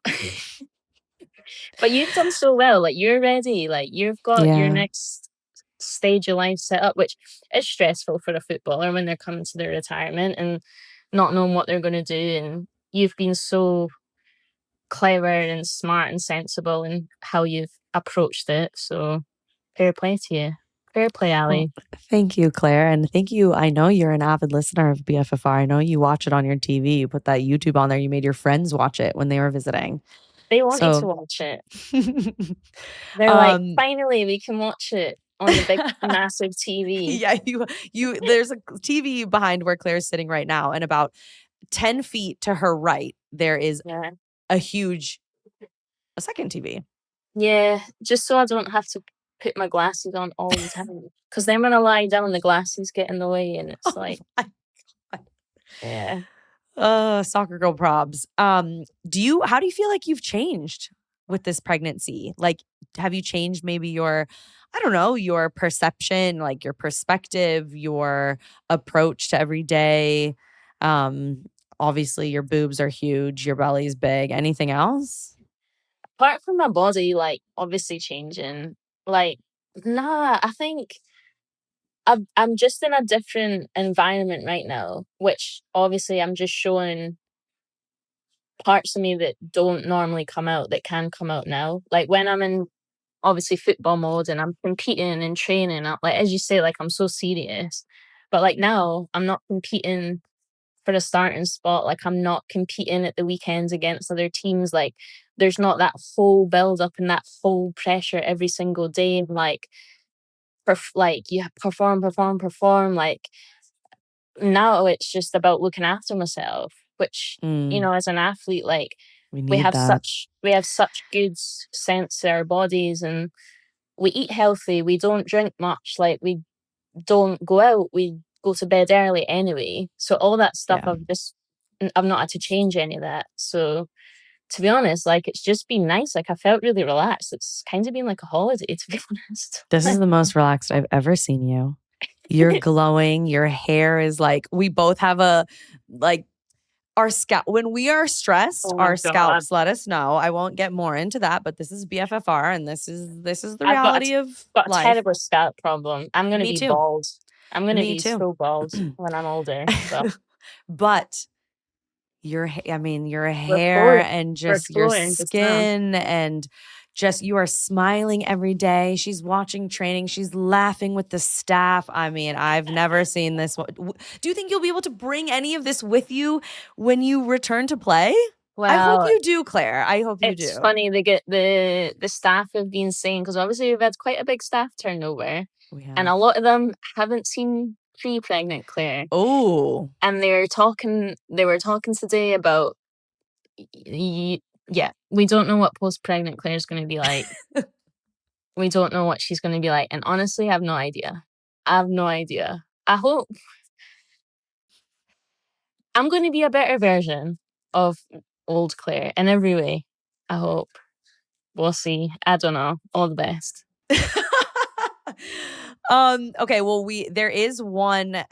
[SPEAKER 1] but you've done so well. Like you're ready. Like you've got your next stage of life set up, which is stressful for a footballer when they're coming to their retirement and not knowing what they're going to do. And you've been so clever and smart and sensible in how you've approached it. So fair play to you. Fair play, Ali.
[SPEAKER 2] Well, thank you, Claire. And thank you. I know you're an avid listener of BFFR. I know you watch it on your TV. You put that YouTube on there. You made your friends watch it when they were visiting.
[SPEAKER 1] They wanted to watch it. They're like, finally, we can watch it on the big, massive TV.
[SPEAKER 2] Yeah, there's a TV behind where Claire's sitting right now. And about 10 feet to her right, there is a second TV.
[SPEAKER 1] Yeah, just so I don't have to put my glasses on all the time. Because then when I lie down, the glasses get in the way and it's like... Yeah.
[SPEAKER 2] Soccer girl probs. How do you feel like you've changed with this pregnancy? Like, have you changed maybe your perception, like your perspective, your approach to every day? Obviously your boobs are huge, your belly's big. Anything else?
[SPEAKER 1] Apart from my body, like, obviously changing, like, nah, I think I'm just in a different environment right now, which obviously I'm just showing parts of me that don't normally come out that can come out now. Like when I'm in obviously football mode and I'm competing and training, like as you say, like I'm so serious. But like now I'm not competing for a starting spot. Like I'm not competing at the weekends against other teams. Like there's not that whole build up and that whole pressure every single day. Like you perform. Like now it's just about looking after myself, which as an athlete, like we have such good sense of our bodies, and we eat healthy, we don't drink much, like we don't go out, we go to bed early anyway. So all that stuff I've just I've not had to change any of that. So to be honest, like, it's just been nice. Like, I felt really relaxed. It's kind of been like a holiday, to be honest.
[SPEAKER 2] This is the most relaxed I've ever seen you. You're glowing. Your hair is like, we both have our scalp. When we are stressed,
[SPEAKER 1] Oh my
[SPEAKER 2] our
[SPEAKER 1] God.
[SPEAKER 2] scalps let us know. I won't get more into that, but this is BFFR, and this is the
[SPEAKER 1] I've
[SPEAKER 2] reality of
[SPEAKER 1] got a
[SPEAKER 2] life.
[SPEAKER 1] terrible scalp problem. I'm going to
[SPEAKER 2] Me
[SPEAKER 1] be
[SPEAKER 2] too.
[SPEAKER 1] bald. I'm going to
[SPEAKER 2] Me
[SPEAKER 1] be
[SPEAKER 2] too.
[SPEAKER 1] so bald when I'm older. So
[SPEAKER 2] But your hair
[SPEAKER 1] we're flowing.
[SPEAKER 2] and
[SPEAKER 1] We're
[SPEAKER 2] just your
[SPEAKER 1] flowing just now.
[SPEAKER 2] skin and just you are smiling every day. She's watching training. She's laughing with the staff. I mean, I've never seen this. Do you think you'll be able to bring any of this with you when you return to play? I hope
[SPEAKER 1] Well,
[SPEAKER 2] you do, Claire. I hope you
[SPEAKER 1] it's
[SPEAKER 2] do.
[SPEAKER 1] funny they get the staff have been saying, because obviously we've had quite a big staff turnover, and a lot of them haven't seen pre-pregnant Claire.
[SPEAKER 2] Oh,
[SPEAKER 1] And they were talking today about yeah, we don't know what post-pregnant Claire's going to be like. We don't know what she's going to be like, and honestly, I have no idea. I have no idea. I hope I'm going to be a better version of old Claire in every way. I hope. We'll see. I don't know. All the best.
[SPEAKER 2] Okay, well there is one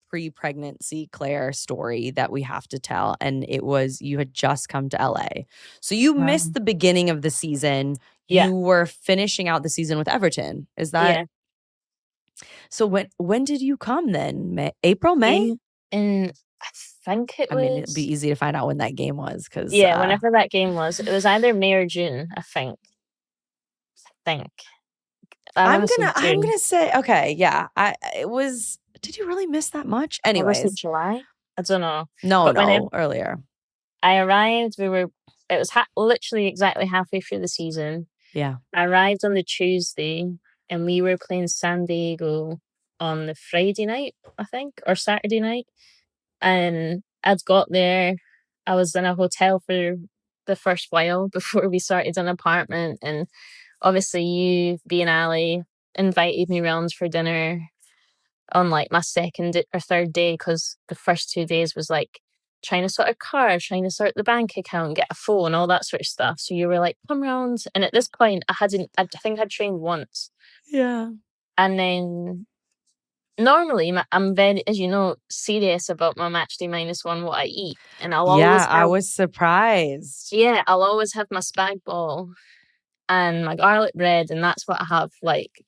[SPEAKER 2] pre-pregnancy Claire story that we have to tell, and it was you had just come to LA. So you missed the beginning of the season.
[SPEAKER 1] Yeah.
[SPEAKER 2] You were finishing out the season with Everton. Is that
[SPEAKER 1] Yeah.
[SPEAKER 2] So when did you come then? April, May?
[SPEAKER 1] In I think it was.
[SPEAKER 2] I mean, it'd be easy to find out when that game was because
[SPEAKER 1] whenever that game was. It was either May or June, I think.
[SPEAKER 2] I'm gonna say okay, yeah. It was. Did you really miss that much? Anyways,
[SPEAKER 1] was it July? I don't know.
[SPEAKER 2] No, earlier.
[SPEAKER 1] I arrived. It was literally exactly halfway through the season.
[SPEAKER 2] Yeah.
[SPEAKER 1] I arrived on the Tuesday, and we were playing San Diego on the Friday night, I think, or Saturday night. And I'd got there. I was in a hotel for the first while before we started an apartment, and obviously you, being Ali, invited me round for dinner on like my second or third day, because the first 2 days was like trying to sort a car, trying to sort the bank account, get a phone, all that sort of stuff. So you were like, come round. And at this point, I think I'd trained once.
[SPEAKER 2] Yeah.
[SPEAKER 1] And then normally I'm very, as you know, serious about my match day -1 what I eat. And
[SPEAKER 2] I was surprised.
[SPEAKER 1] Yeah, I'll always have my spag bol and my garlic bread, and that's what I have. Like,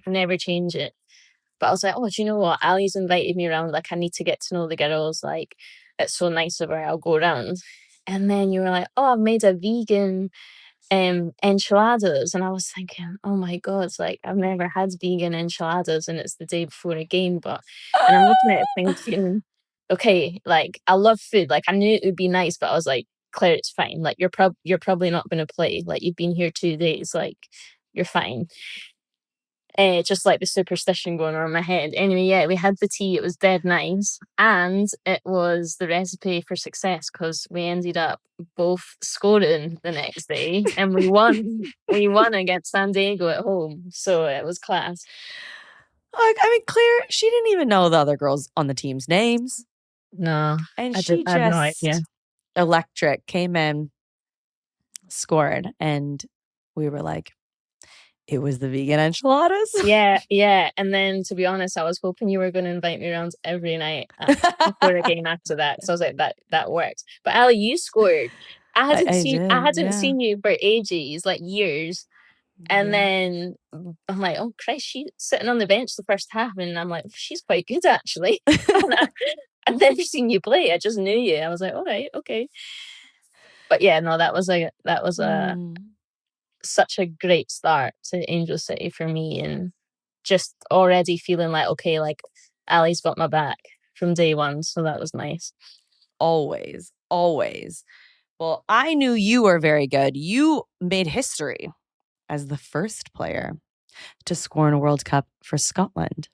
[SPEAKER 1] never change it. But I was like, oh, do you know what? Ali's invited me around. Like, I need to get to know the girls. Like, it's so nice of her. I'll go around. And then you were like, oh, I've made a vegan enchiladas. And I was thinking, oh my God, it's like, I've never had vegan enchiladas, and it's the day before a game. And I'm looking at it thinking, okay, like, I love food. Like, I knew it would be nice, but I was like, Claire, it's fine. Like, you're probably not going to play. Like, you've been here 2 days. Like, you're fine. Just like the superstition going on in my head. Anyway, yeah, we had the tea. It was dead nice. And it was the recipe for success, because we ended up both scoring the next day, and we won. We won against San Diego at home. So it was class.
[SPEAKER 2] Like, I mean, Claire, she didn't even know the other girls on the team's names.
[SPEAKER 1] No.
[SPEAKER 2] And
[SPEAKER 1] I
[SPEAKER 2] she
[SPEAKER 1] had no idea.
[SPEAKER 2] Electric, came in, scored, and we were like, it was the vegan enchiladas.
[SPEAKER 1] Yeah. And then, to be honest, I was hoping you were going to invite me around every night before the game after that. So I was like, that worked. But Ali, you scored. I hadn't seen you for ages, like years. And then I'm like, oh Christ, she's sitting on the bench the first half, and I'm like, she's quite good actually. I'd never seen you play. I just knew you. I was like, all right, okay. But yeah, no, that was such a great start to Angel City for me, and just already feeling like, okay, like Ali's got my back from day one. So that was nice.
[SPEAKER 2] Always. Well, I knew you were very good. You made history as the first player to score in a World Cup for Scotland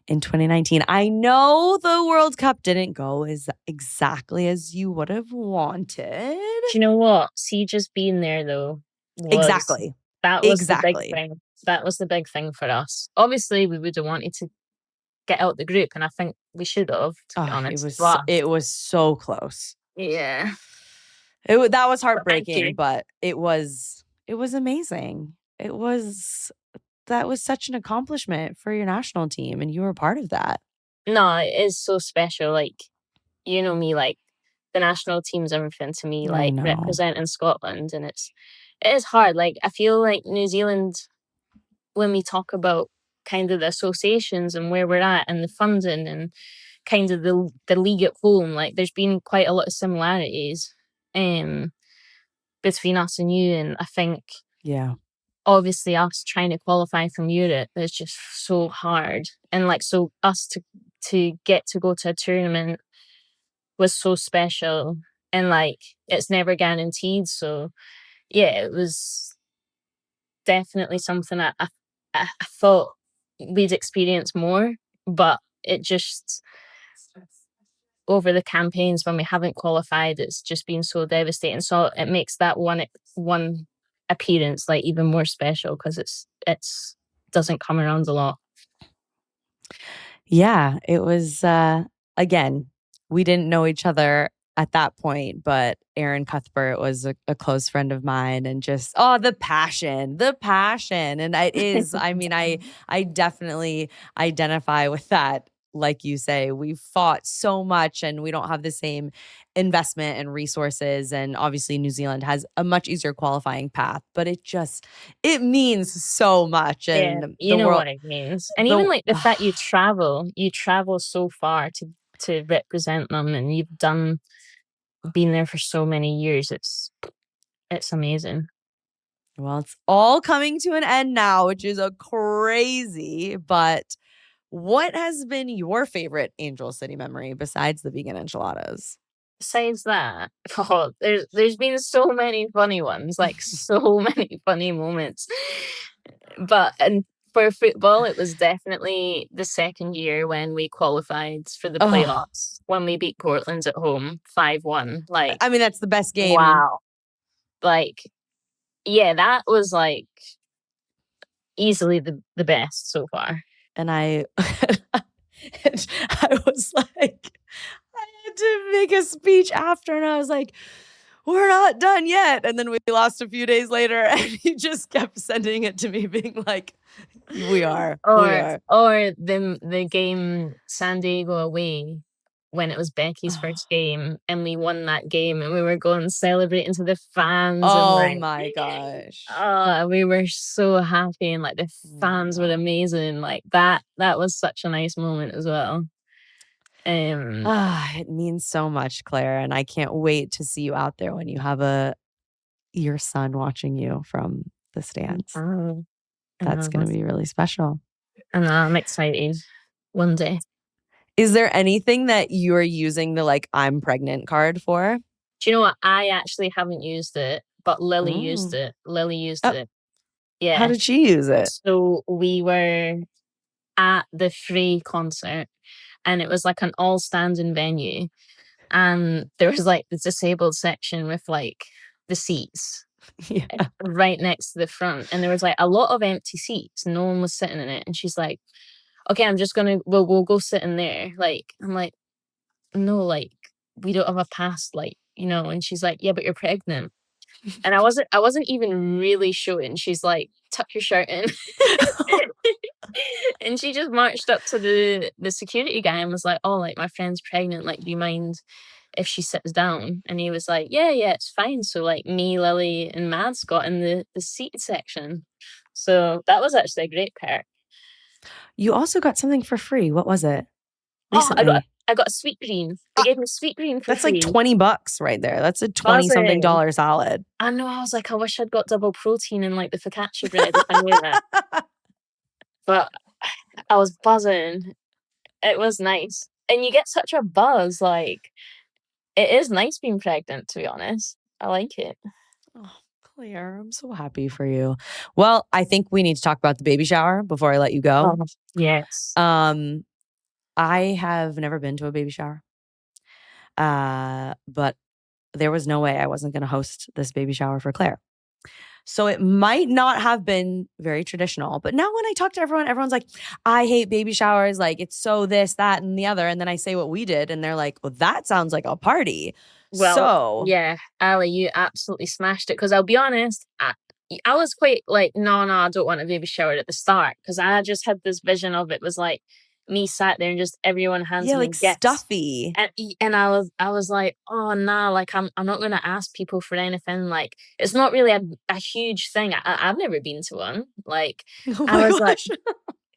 [SPEAKER 2] in 2019. I know the World Cup didn't go exactly as you would have wanted.
[SPEAKER 1] Do you know what? See, just being there though.
[SPEAKER 2] Exactly.
[SPEAKER 1] That was the big thing. That was the big thing for us. Obviously, we would have wanted to get out the group, and I think we should have, to be
[SPEAKER 2] Oh,
[SPEAKER 1] honest. But
[SPEAKER 2] it was so close.
[SPEAKER 1] yeah,
[SPEAKER 2] That was
[SPEAKER 1] thank
[SPEAKER 2] heartbreaking,
[SPEAKER 1] you.
[SPEAKER 2] but it was amazing. That was such an accomplishment for your national team, and you were part of that.
[SPEAKER 1] No, it is so special. Like, you know me, like the national team's everything to me.
[SPEAKER 2] I
[SPEAKER 1] Like
[SPEAKER 2] know.
[SPEAKER 1] representing Scotland, and it is hard. Like I feel like New Zealand, when we talk about kind of the associations and where we're at and the funding and kind of the league at home, like there's been quite a lot of similarities between us and you. And I think
[SPEAKER 2] Yeah.
[SPEAKER 1] obviously us trying to qualify from Europe is just so hard. And like so us to get to go to a tournament was so special, and like it's never guaranteed. So yeah, it was definitely something I thought we'd experience more, but it just over the campaigns when we haven't qualified, it's just been so devastating. So it makes that one appearance like even more special because it's doesn't come around a lot.
[SPEAKER 2] Yeah, it was again, we didn't know each other at that point, but Aaron Cuthbert was a close friend of mine, and just the passion. And it is, I mean, I definitely identify with that. Like you say, we've fought so much and we don't have the same investment and resources. And obviously New Zealand has a much easier qualifying path, but it means so much.
[SPEAKER 1] Yeah,
[SPEAKER 2] And
[SPEAKER 1] you
[SPEAKER 2] the
[SPEAKER 1] know
[SPEAKER 2] world,
[SPEAKER 1] what it means. And even
[SPEAKER 2] the
[SPEAKER 1] like the fact you travel so far to represent them, and you've been there for so many years. It's amazing.
[SPEAKER 2] Well, it's all coming to an end now, which is a crazy. But what has been your favorite Angel City memory besides the vegan enchiladas?
[SPEAKER 1] Besides that, oh, there's been so many funny ones, like so many funny moments. But and for football, it was definitely the second year when we qualified for the
[SPEAKER 2] Oh,
[SPEAKER 1] playoffs when we beat Portland at home 5-1. Like,
[SPEAKER 2] I mean, that's the best game.
[SPEAKER 1] wow. Like, yeah, that was like easily the best so far.
[SPEAKER 2] And I was like, I had to make a speech after, and I was like, we're not done yet. And then we lost a few days later, and he just kept sending it to me, being like, we are.
[SPEAKER 1] Or the game San Diego away when it was Becky's first game and we won that game and we were going celebrating to the fans and
[SPEAKER 2] Oh
[SPEAKER 1] like
[SPEAKER 2] my gosh.
[SPEAKER 1] we were so happy and like the fans were
[SPEAKER 2] God.
[SPEAKER 1] amazing. Like that was such a nice moment as well.
[SPEAKER 2] It means so much, Claire, and I can't wait to see you out there when you have your son watching you from the stands. That's going to be really special.
[SPEAKER 1] And I'm excited one day.
[SPEAKER 2] Is there anything that you're using the like I'm pregnant card for?
[SPEAKER 1] Do you know what? I actually haven't used it, but Lily used it. Lily used it. Yeah.
[SPEAKER 2] How did she use it?
[SPEAKER 1] So we were at the Free concert and it was like an all standing venue. And there was like the disabled section with like the seats right next to the front. And there was like a lot of empty seats. No one was sitting in it. And she's like, okay, I'm just gonna, we'll go sit in there. Like, I'm like, no, like, we don't have a pass, like, you know. And she's like, yeah, but you're pregnant. And I wasn't even really showing. She's like, tuck your shirt in. And she just marched up to the security guy and was like, oh, like, my friend's pregnant. Like, do you mind if she sits down? And he was like, yeah, it's fine. So like me, Lily, and Mads got in the seat section. So that was actually a great perk.
[SPEAKER 2] You also got something for free. What was it? Recently.
[SPEAKER 1] Oh, I got a sweet green. They gave me sweet green for free.
[SPEAKER 2] That's like $20 right there. That's a $20-something salad.
[SPEAKER 1] I know. I was like, I wish I'd got double protein in like the focaccia bread if I knew that. But I was buzzing. It was nice. And you get such a buzz. Like, it is nice being pregnant, to be honest. I like it.
[SPEAKER 2] Oh, Claire, I'm so happy for you. Well, I think we need to talk about the baby shower before I let you go.
[SPEAKER 1] Oh, yes.
[SPEAKER 2] I have never been to a baby shower. But there was no way I wasn't going to host this baby shower for Claire. So it might not have been very traditional. But now when I talk to everyone, everyone's like, I hate baby showers. Like it's so this, that, and the other. And then I say what we did and they're like, well, that sounds like a party.
[SPEAKER 1] Well,
[SPEAKER 2] So
[SPEAKER 1] yeah, Ali, you absolutely smashed it. Because I'll be honest, I was quite like, no, I don't want a baby shower at the start. Because I just had this vision of it was like me sat there and just everyone hands
[SPEAKER 2] yeah,
[SPEAKER 1] me
[SPEAKER 2] like
[SPEAKER 1] gifts.
[SPEAKER 2] stuffy.
[SPEAKER 1] And I was like, oh nah, like I'm not gonna ask people for anything. Like it's not really a huge thing. I've never been to one. Like
[SPEAKER 2] Oh
[SPEAKER 1] I
[SPEAKER 2] my
[SPEAKER 1] was like,
[SPEAKER 2] gosh.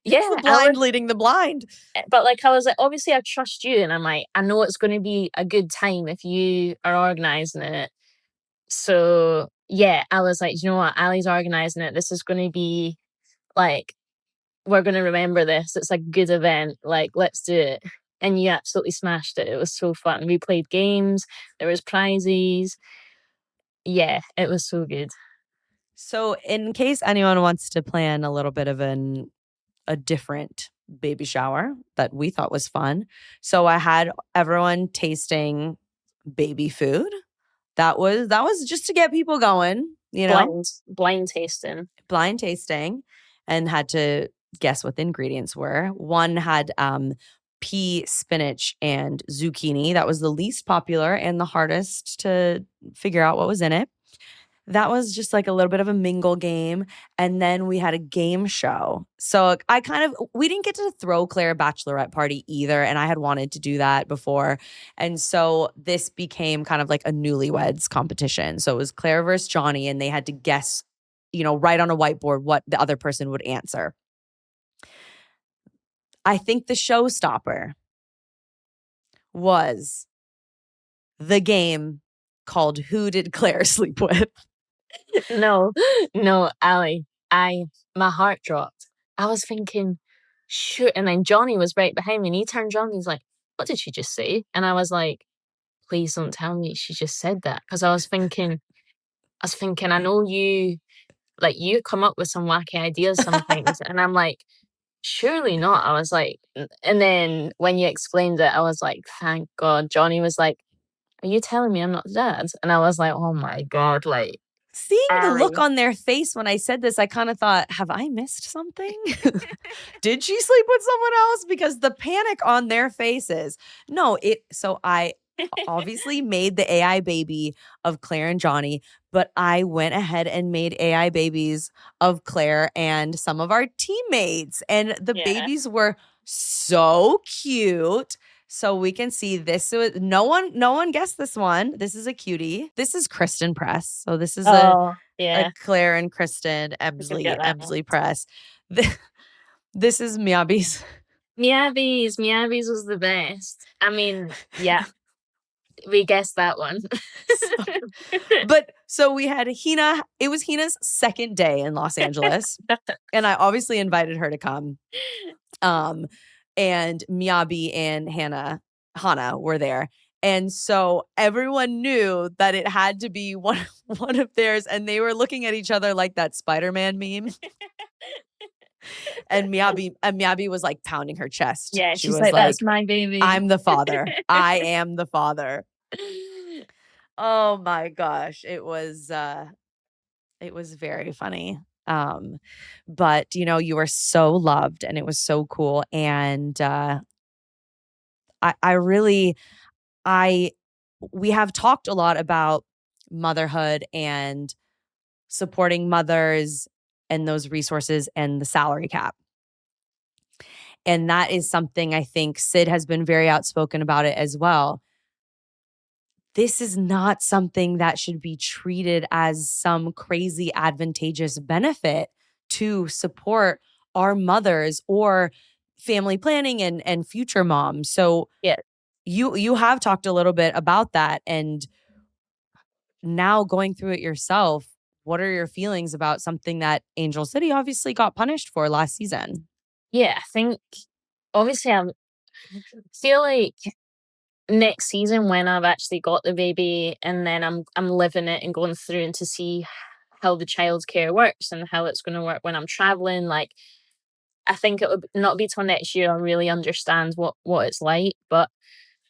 [SPEAKER 1] yeah,
[SPEAKER 2] It's the
[SPEAKER 1] I
[SPEAKER 2] blind
[SPEAKER 1] was,
[SPEAKER 2] leading the blind.
[SPEAKER 1] but like I was like, obviously I trust you, and I'm like, I know it's going to be a good time if you are organizing it. So yeah, I was like, you know what, Ali's organizing it. This is going to be like, we're going to remember this. It's a good event. Like, let's do it. And you absolutely smashed it. It was so fun. We played games. There was prizes. Yeah, it was so good.
[SPEAKER 2] So in case anyone wants to plan a little bit of a different baby shower that we thought was fun. So I had everyone tasting baby food. That was just to get people going,
[SPEAKER 1] Blind tasting.
[SPEAKER 2] blind tasting, and had to guess what the ingredients were. One had pea, spinach, and zucchini. That was the least popular and the hardest to figure out what was in it. That was just like a little bit of a mingle game. And then we had a game show. So we didn't get to throw Claire a bachelorette party either. And I had wanted to do that before. And so this became kind of like a newlyweds competition. So it was Claire versus Johnny, and they had to guess, right on a whiteboard what the other person would answer. I think the showstopper was the game called Who Did Claire Sleep With?
[SPEAKER 1] No, no, Ali, my heart dropped. I was thinking, shoot. And then Johnny was right behind me and he turned around and he's like, what did she just say? And I was like, please don't tell me she just said that. Because I was thinking, I know you, like, you come up with some wacky ideas sometimes. And I'm like, surely not. I was like, and then when you explained it, I was like, thank God. Johnny was like, are you telling me I'm not dead? And I was like, oh my God, like,
[SPEAKER 2] Seeing the look
[SPEAKER 1] Ali.
[SPEAKER 2] on their face when I said this, I kind of thought, have I missed something? Did she sleep with someone else? Because the panic on their faces. So I obviously made the AI baby of Claire and Johnny, but I went ahead and made AI babies of Claire and some of our teammates. And the
[SPEAKER 1] Yeah.
[SPEAKER 2] babies were so cute. So we can see this. So no one guessed this one. This is a cutie. This is Kristen Press. So this is
[SPEAKER 1] Oh,
[SPEAKER 2] a
[SPEAKER 1] yeah.
[SPEAKER 2] Claire and Kristen
[SPEAKER 1] I could get that one.
[SPEAKER 2] Emslie Press. This is Miyabi's.
[SPEAKER 1] Miyabi's was the best. I mean, yeah, we guessed that one.
[SPEAKER 2] But so we had Hina. It was Hina's second day in Los Angeles, and I obviously invited her to come. And Miyabi and Hana were there. And so everyone knew that it had to be one of theirs, and they were looking at each other like that Spider-Man meme. And Miyabi was like pounding her chest.
[SPEAKER 1] Yeah,
[SPEAKER 2] She
[SPEAKER 1] she's
[SPEAKER 2] was
[SPEAKER 1] like,
[SPEAKER 2] like,
[SPEAKER 1] that's my baby.
[SPEAKER 2] I'm the father. I am the father. Oh my gosh. It was very funny. But you were so loved and it was so cool. And we have talked a lot about motherhood and supporting mothers and those resources and the salary cap. And that is something I think Sid has been very outspoken about it as well. This is not something that should be treated as some crazy advantageous benefit to support our mothers or family planning and future moms. So
[SPEAKER 1] Yeah.
[SPEAKER 2] You have talked a little bit about that, and now going through it yourself, what are your feelings about something that Angel City obviously got punished for last season?
[SPEAKER 1] Yeah, I think obviously I feel like next season when I've actually got the baby and then I'm living it and going through and to see how the childcare works and how it's going to work when I'm traveling, like I think it would not be till next year I'll really understand what it's like. But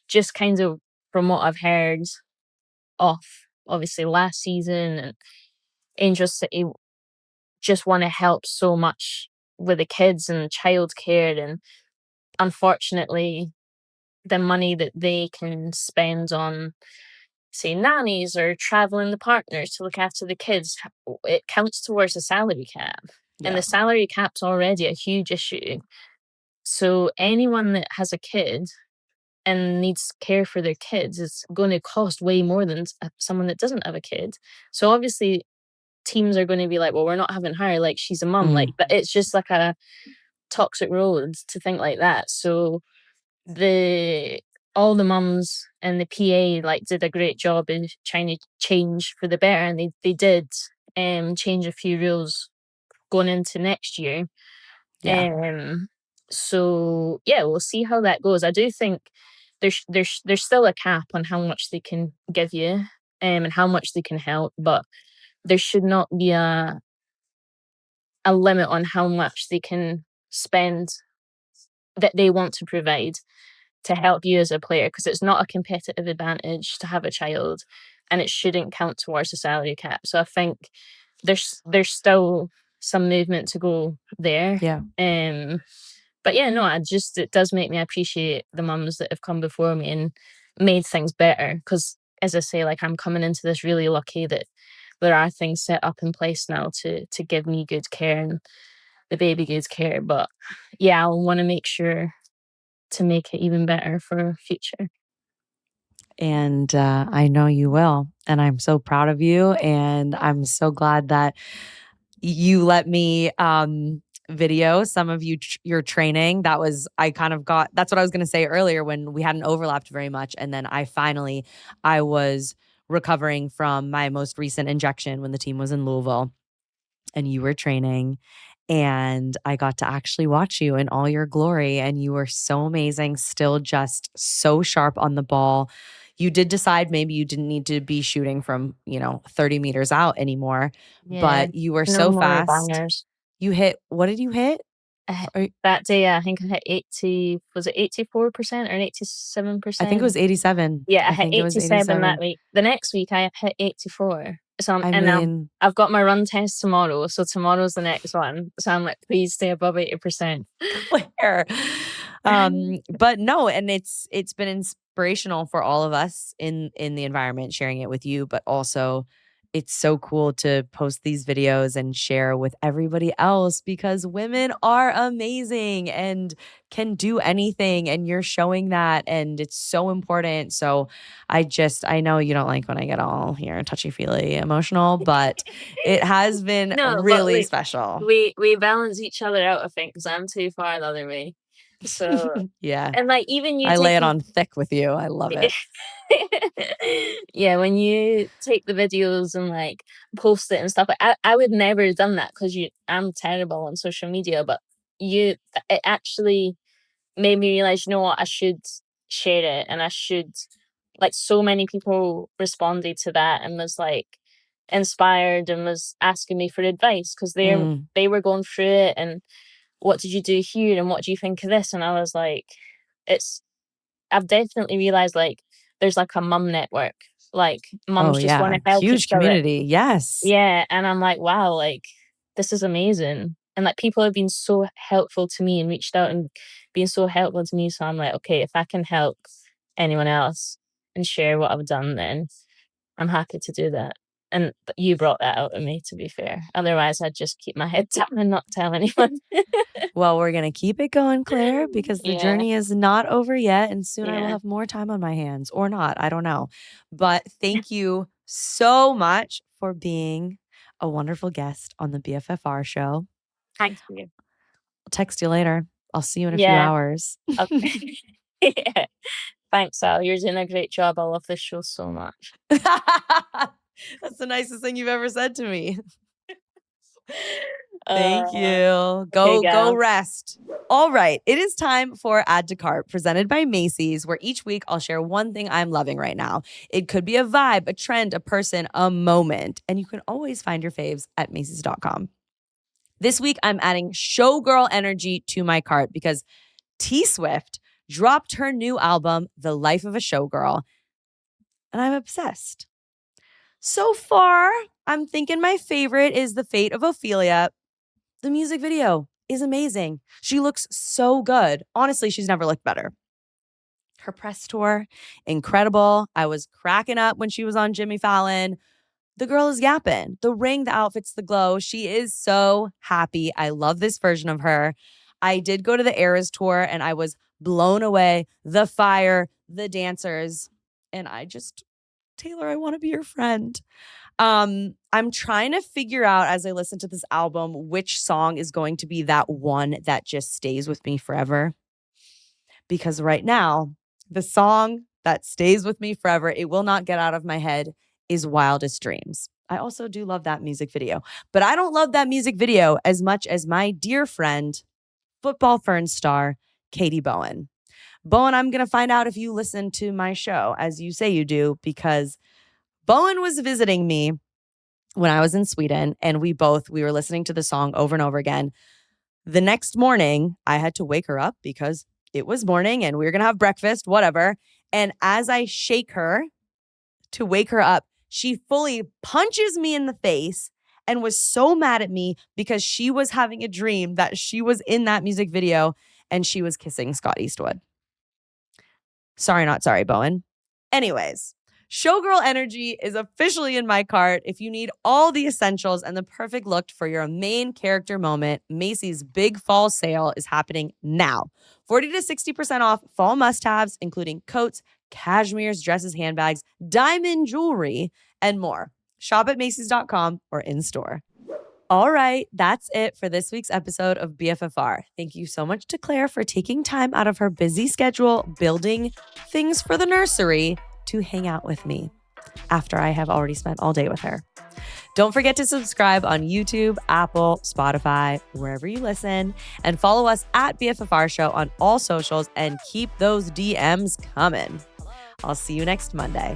[SPEAKER 1] just kind of from what I've heard off obviously last season and Angel City just want to help so much with the kids and childcare, and unfortunately the money that they can spend on, say, nannies or traveling the partners to look after the kids, it counts towards the salary cap. And the salary cap's already a huge issue. So anyone that has a kid and needs care for their kids is going to cost way more than someone that doesn't have a kid. So obviously teams are going to be like, well, we're not having her, like, she's a mum. Like, but it's just like a toxic road to think like that. So all the mums and the PA like did a great job in trying to change for the better, and they did change a few rules going into next year. So yeah, we'll see how that goes. I do think there's still a cap on how much they can give you, and how much they can help, but there should not be a limit on how much they can spend that they want to provide to help you as a player, because it's not a competitive advantage to have a child, and it shouldn't count towards the salary cap. So I think there's still some movement to go there. But yeah, no, it does make me appreciate the mums that have come before me and made things better, because as I say, like, I'm coming into this really lucky that there are things set up in place now to give me good care and the baby good care. But yeah, I'll want to make sure to make it even better for future.
[SPEAKER 2] And I know you will. And I'm so proud of you. And I'm so glad that you let me video some of your training. That's what I was going to say earlier when we hadn't overlapped very much. And then I was recovering from my most recent injection when the team was in Louisville and you were training. And I got to actually watch you in all your glory. And you were so amazing, still just so sharp on the ball. You did decide maybe you didn't need to be shooting from, 30 meters out anymore, but you were so fast.
[SPEAKER 1] Bangers.
[SPEAKER 2] You hit, what did you hit?
[SPEAKER 1] That day, I think I hit 80, was it 84% or 87%?
[SPEAKER 2] I think it was 87.
[SPEAKER 1] Yeah, I hit 87 that week. The next week, I hit 84. So I've got my run test tomorrow. So tomorrow's the next one. So I'm like, please stay above 80%.
[SPEAKER 2] Claire. But no, and it's been inspirational for all of us in the environment, sharing it with you, but also it's so cool to post these videos and share with everybody else, because women are amazing and can do anything, and you're showing that, and it's so important. So I know you don't like when I get all here touchy-feely emotional, but it has been really special.
[SPEAKER 1] We balance each other out, I think, because I'm too far the other way. So
[SPEAKER 2] yeah.
[SPEAKER 1] And like, even you
[SPEAKER 2] I lay it on thick with you. I love it.
[SPEAKER 1] Yeah, when you take the videos and like post it and stuff, I would never have done that because I'm terrible on social media, but it actually made me realize, you know what, I should share it, and I should, like, so many people responded to that and was like inspired and was asking me for advice because they were going through it, and what did you do here and what do you think of this? And I was like, I've definitely realized, like, there's like a mum network, like mums just want to help
[SPEAKER 2] huge
[SPEAKER 1] each other.
[SPEAKER 2] Community. Yes.
[SPEAKER 1] Yeah. And I'm like, wow, like, this is amazing. And like, people have been so helpful to me and reached out and been so helpful to me. So I'm like, okay, if I can help anyone else and share what I've done, then I'm happy to do that. And you brought that out of me, to be fair. Otherwise, I'd just keep my head down and not tell anyone.
[SPEAKER 2] Well, we're going to keep it going, Claire, because the journey is not over yet. And soon I will have more time on my hands, or not. I don't know. But thank you so much for being a wonderful guest on the BFFR show.
[SPEAKER 1] Thank you.
[SPEAKER 2] I'll text you later. I'll see you in a few hours.
[SPEAKER 1] Okay. Yeah. Thanks, Al. You're doing a great job. I love this show so much.
[SPEAKER 2] That's the nicest thing you've ever said to me. Thank you. Go rest. All right. It is time for Add to Cart, presented by Macy's, where each week I'll share one thing I'm loving right now. It could be a vibe, a trend, a person, a moment. And you can always find your faves at Macy's.com. This week, I'm adding showgirl energy to my cart because T Swift dropped her new album, The Life of a Showgirl, and I'm obsessed. So far, I'm thinking my favorite is The Fate of Ophelia. The music video is amazing. She looks so good. Honestly, she's never looked better. Her press tour, incredible. I was cracking up when she was on Jimmy Fallon. The girl is yapping. The ring, the outfits, the glow. She is so happy. I love this version of her. I did go to the Eras tour and I was blown away. The fire, the dancers. And Taylor, I want to be your friend. I'm trying to figure out as I listen to this album, which song is going to be that one that just stays with me forever. Because right now, the song that stays with me forever, it will not get out of my head, is Wildest Dreams. I also do love that music video, but I don't love that music video as much as my dear friend, football fern star, Katie Bowen. Bowen, I'm going to find out if you listen to my show, as you say you do, because Bowen was visiting me when I was in Sweden, and we were listening to the song over and over again. The next morning, I had to wake her up because it was morning and we were going to have breakfast, whatever. And as I shake her to wake her up, she fully punches me in the face and was so mad at me because she was having a dream that she was in that music video and she was kissing Scott Eastwood. Sorry, not sorry, Bowen. Anyways, Showgirl Energy is officially in my cart. If you need all the essentials and the perfect look for your main character moment, Macy's big fall sale is happening now. 40 to 60% off fall must-haves, including coats, cashmeres, dresses, handbags, diamond jewelry, and more. Shop at Macy's.com or in-store. All right, that's it for this week's episode of BFFR. Thank you so much to Claire for taking time out of her busy schedule, building things for the nursery, to hang out with me after I have already spent all day with her. Don't forget to subscribe on YouTube, Apple, Spotify, wherever you listen, and follow us at BFFR Show on all socials and keep those DMs coming. I'll see you next Monday.